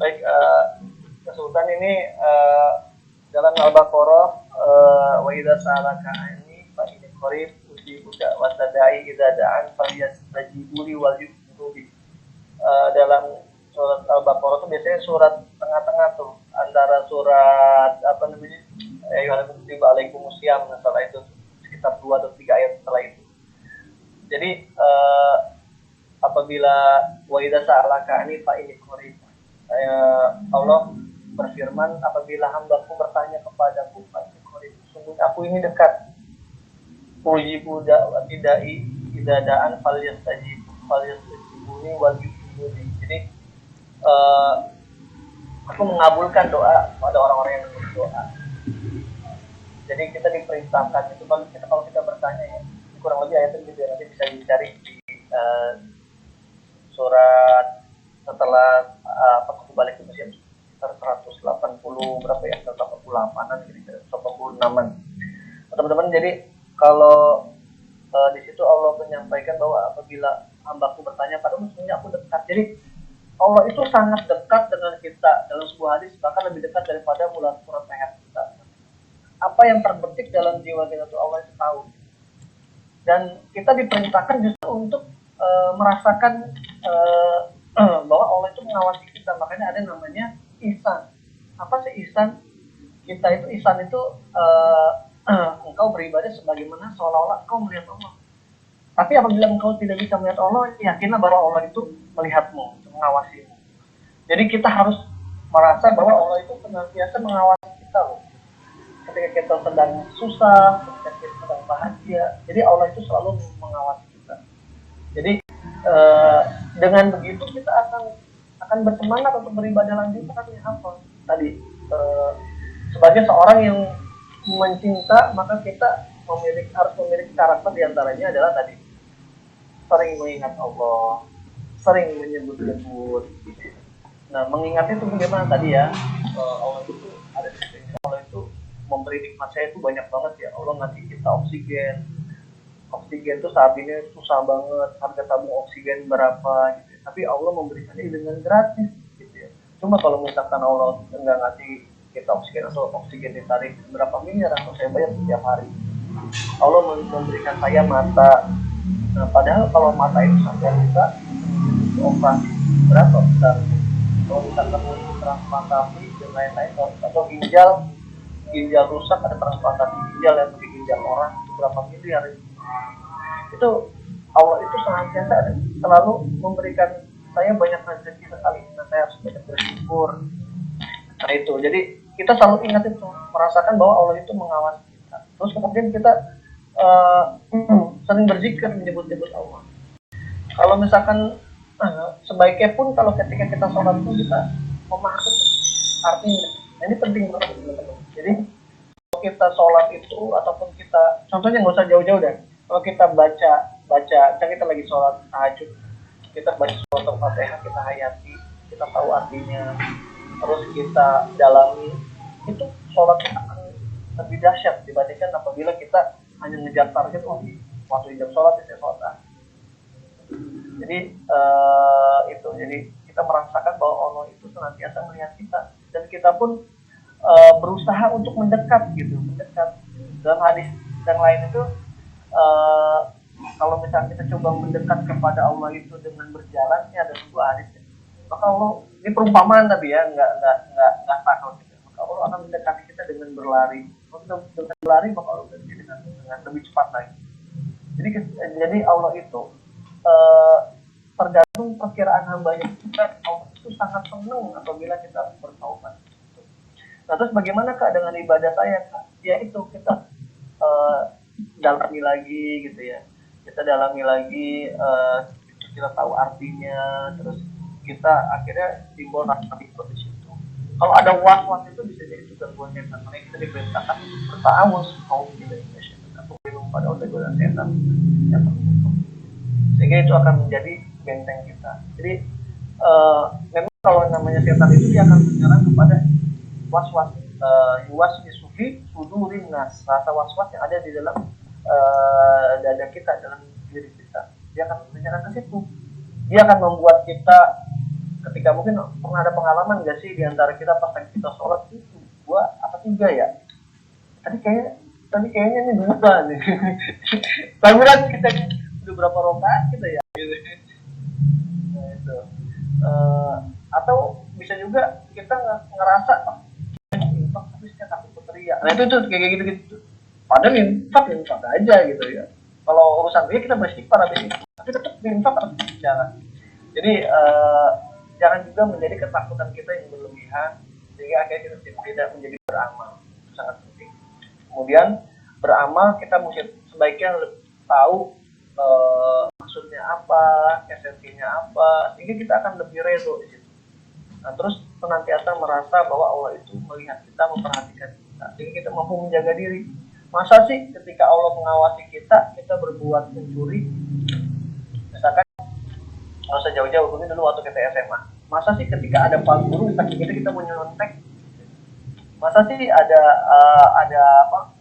Baik, Sultan ini dalam Al-Baqarah wa idza sa'alaka anni fa inni qarib ujibu da'wata da'i idza da'an falyastajibu li wal yu'minu bi. Dalam surat Al-Baqarah itu biasanya surat tengah-tengah tuh, antara surat apa namanya, Waalaikumsalam, setelah itu sekitar 2 atau 3 ayat setelah itu. Jadi apabila wa idza sa'alaka anni fa inni qarib, Allah berfirman, apabila hambaku bertanya kepadaku, fa inni qarib, sungguh aku ini dekat. Ujibu da'wati da'i idza da'an falyastajibuni wal yu'minu bi. Jadi aku mengabulkan doa pada orang-orang yang berdoa. Jadi kita diperintahkan itu, kalau kita bertanya ya, kurang lebih ayatnya gitu ya, nanti bisa dicari di surat setelah balik ke museum sekitar 180 berapa ya, 188an kira-kira, 186an. Teman-teman, jadi kalau di situ Allah menyampaikan bahwa apabila hambaku bertanya padamu, sesungguhnya aku dekat. Jadi Allah itu sangat dekat dengan kita. Dalam sebuah hadis bahkan lebih dekat daripada ular surat leher kita. Apa yang terbetik dalam jiwa kita itu Allah itu tahu. Dan kita diperintahkan justru untuk merasakan bahwa Allah itu mengawasi kita, kita itu ihsan itu engkau beribadah sebagaimana seolah-olah engkau melihat Allah. Tapi apabila engkau tidak bisa melihat Allah, yakinlah bahwa Allah itu melihatmu, mengawasimu. Jadi kita harus merasa bahwa Allah itu senantiasa mengawasi kita loh. Ketika kita sedang susah, ketika kita sedang bahagia, jadi Allah itu selalu mengawasi kita. Jadi dengan begitu kita akan bersemangat untuk beribadah lanjutannya apa? Tadi sebagai seorang yang mencinta, maka kita harus memiliki karakter diantaranya adalah tadi sering mengingat Allah, sering menyebut-nyebut. Nah, mengingat itu bagaimana tadi ya? Allah itu ada di sini. Allah itu memberi nikmat saya itu banyak banget ya. Allah ngasih kita oksigen. Oksigen tuh saat ini susah banget. Harga tabung oksigen berapa? Gitu. Tapi Allah memberikannya dengan gratis. Gitu ya. Cuma kalau misalkan Allah nggak ngasih kita oksigen atau oksigen ditarik berapa miliar yang saya bayar setiap hari. Allah memberikan saya mata. Nah, padahal kalau mata itu sampai rusak, operasi berapa besar? Kalau misalkan transplantasi dan lain-lain, atau ginjal rusak, ada transplantasi ginjal yang pakai ginjal orang, berapa miliar itu Allah itu senantiasa selalu memberikan saya banyak rezeki sekali. Nah, saya harus banyak bersyukur. Nah itu, jadi kita selalu ingat itu, merasakan bahwa Allah itu mengawasi kita. Terus kemudian kita sering berzikir, menyebut-nyebut Allah. Kalau misalkan sebaiknya pun kalau ketika kita sholat pun kita memahami artinya. Nah, ini penting banget teman-teman. Jadi kalau kita sholat itu ataupun kita, contohnya nggak usah jauh-jauh deh. Kalau kita baca, kita lagi sholat tahajud, kita baca surat Al-Fatihah, kita hayati, kita tahu artinya, terus kita dalami, itu sholat kita akan lebih dahsyat dibandingkan apabila kita hanya ngejar target, waktu jam sholat saya sholat. Jadi itu, jadi kita merasakan bahwa Allah itu senantiasa melihat kita dan kita pun berusaha untuk mendekat gitu, mendekat. Dalam hadis yang lain itu kalau misalnya kita coba mendekat kepada Allah itu dengan berjalan, ini ada sebuah hadis. Maka Allah, ini perumpamaan tapi ya, nggak takut. Maka Allah akan mendekati kita dengan berlari. Kalau kita dengan berlari, maka Allah mendekati dengan lebih cepat lagi. Jadi Allah itu tergantung perkiraan hambanya kita. Allah itu sangat senang apabila kita bertaubat. Nah, terus bagaimana Kak dengan ibadah saya Kak? Ya itu kita dalami lagi gitu ya. Kita dalami lagi, kita tahu artinya, terus kita akhirnya timbul rasa ikut di situ. Kalau ada was-was itu bisa jadi juga buat setan. Makanya kita diperintahkan bertawus, kaum tidak Indonesia, atau belum pada udah godaan setan. Sehingga itu akan menjadi benteng kita. Jadi memang kalau namanya setan itu dia akan menyerang kepada was-was, yuwaswisufi sudurin nas, rasa was-was yang ada di dalam dada kita, dalam diri kita. Dia akan menyerang ke situ. Dia akan membuat kita, ketika mungkin pernah ada pengalaman nggak sih di antara kita pas kita sholat itu 2 atau 3 ya? Tadi kayaknya ini 2 nih. Tapi kita udah berapa rakaat kita ya? Nah, itu. Atau bisa juga kita ngerasa tapi saya takut berteriak. Nah itu kayak gitu. Padahal infak aja gitu ya. Kalau urusan dia kita beristighfar habis itu. Tapi tetap infak harus bicara. Jadi jangan juga menjadi ketakutan kita yang berlebihan sehingga akhirnya kita tidak menjadi beramal. Itu sangat penting. Kemudian beramal kita mesti sebaiknya tahu maksudnya apa, esensinya apa, sehingga kita akan lebih redo di situ. Nah, terus senantiasa merasa bahwa Allah itu melihat kita, memperhatikan kita, sehingga kita mampu menjaga diri. Masa sih ketika Allah mengawasi kita berbuat mencuri, misalkan nggak usah jauh-jauh, mungkin dulu waktu kita SMA. Masa sih ketika ada pak guru di samping kita mau nyelontek? Masa sih ada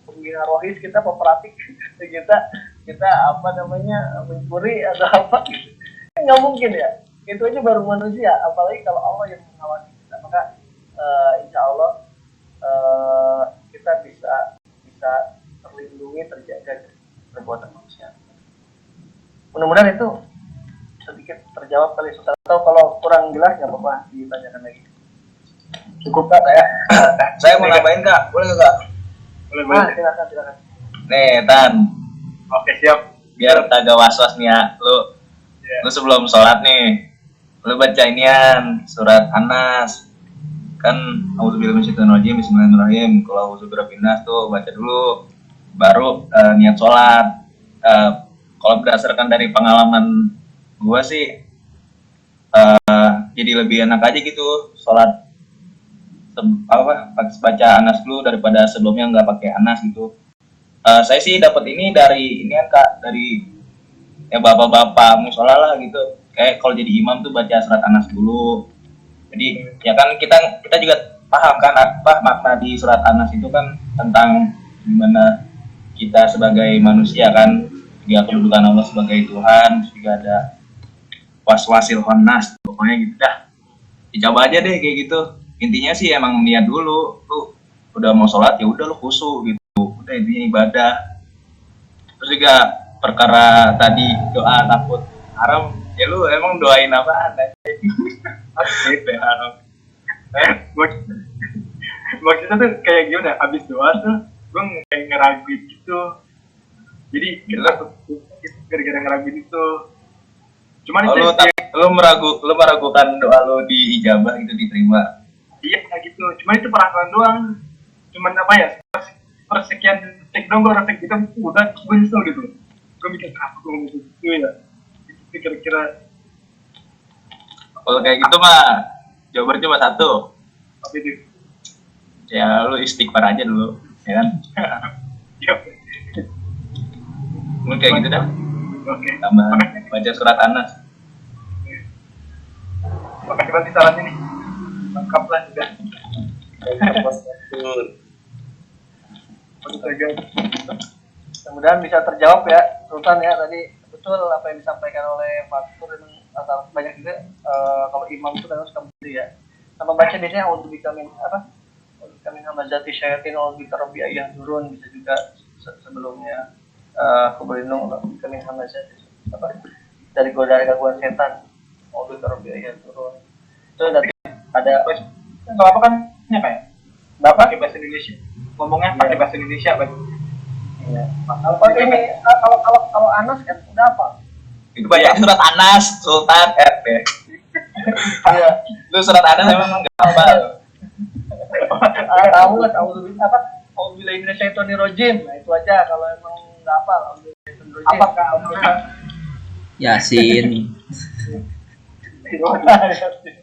pembina rohis kita, peperatik kita mencuri atau apa gitu? Nggak mungkin ya. Itu aja baru manusia, apalagi kalau Allah yang mengawasi kita. Maka insya Allah kita bisa terlindungi, terjaga dari perbuatan manusia. Mudah-mudahan itu sedikit terjawab kali Ustaz. Atau kalau kurang jelas nggak apa-apa ditanyakan lagi. Cukup kak saya mau nambahin kak, boleh nggak kak? Boleh. Silakan. Nih Tan, Oke, siap. biar kagak was-was nih ya, lu sebelum sholat nih, lu baca inian surat Anas kan, auzubillahi minasyaitonirrajim, bismillahirrahmanirrahim. Kalau auzubillahi minas tuh baca dulu, baru niat sholat. Kalau berdasarkan dari pengalaman gua sih, jadi lebih enak aja gitu sholat baca Anas dulu daripada sebelumnya nggak pakai Anas gitu. Saya sih dapat ini dari ini kan kak, dari ya bapak-bapak musola lah gitu. Kayak kalau jadi imam tuh baca surat Anas dulu. Jadi ya kan kita juga paham kan apa makna di surat Anas itu kan, tentang gimana kita sebagai manusia kan, juga kedudukan Allah sebagai Tuhan, juga ada waswasil khannas, pokoknya gitu dah. Dicoba aja deh kayak gitu. Intinya sih emang niat dulu, lu udah mau sholat ya udah lu khusyuk gitu, udah intinya ibadah. Terus juga perkara tadi doa takut haram, ya lu emang doain apaan aja gitu ya, haram. Maksudnya tuh kayak gimana? Abis doa tuh gue kayak ngeraguin gitu. Jadi kita gara-gara ngeraguin itu. Cuman Oh, itu lu meragukan doa lu diijabah gitu, diterima. iya gitu. Cuman itu perasaan doang. Cuman apa ya? Persekian detik dong gue rasa gitu, udah gue nyesel gitu. Gue mikir apa gue ngomong gitu ya. Itu kira-kira Kalau kayak gitu mah jawabannya cuma satu, apa itu? ya lu istighfar aja dulu, ya kan? Ya. Lu kayak gitu dah, Oke. tambah baca surat Anas. Makasih banget sarannya nih. Lengkap lah juga. Mudah-mudahan bisa terjawab ya Sultan ya, tadi betul apa yang disampaikan oleh Pak Tur, memang asal banyak juga kalau imam itu kan harus begitu ya, sama baca biasanya audzubillahi min min hamazati syayatin audzubillahi rabbi ayah turun, bisa juga sebelumnya aku berlindung audzubillahi min hamazati dari godaan gangguan setan audzubillahi rabbi ayah turun. Itu ada Kalau apa kan ya kayak Bapak pakai bahasa Indonesia. Ngomongnya pakai bahasa Indonesia, Bang. ya. Kalau ini kalau Anas kan udah apa? Itu bacanya surat Anas, Sultan RT. Iya. Lu surat Anas emang nggak apa? Tahu lah, tahu apa? Auzubillahi minasyaitonirrajim. Nah, itu aja kalau emang enggak apa, auzubillahi minasyaitonirrajim. Apakah Yasin. Yasin.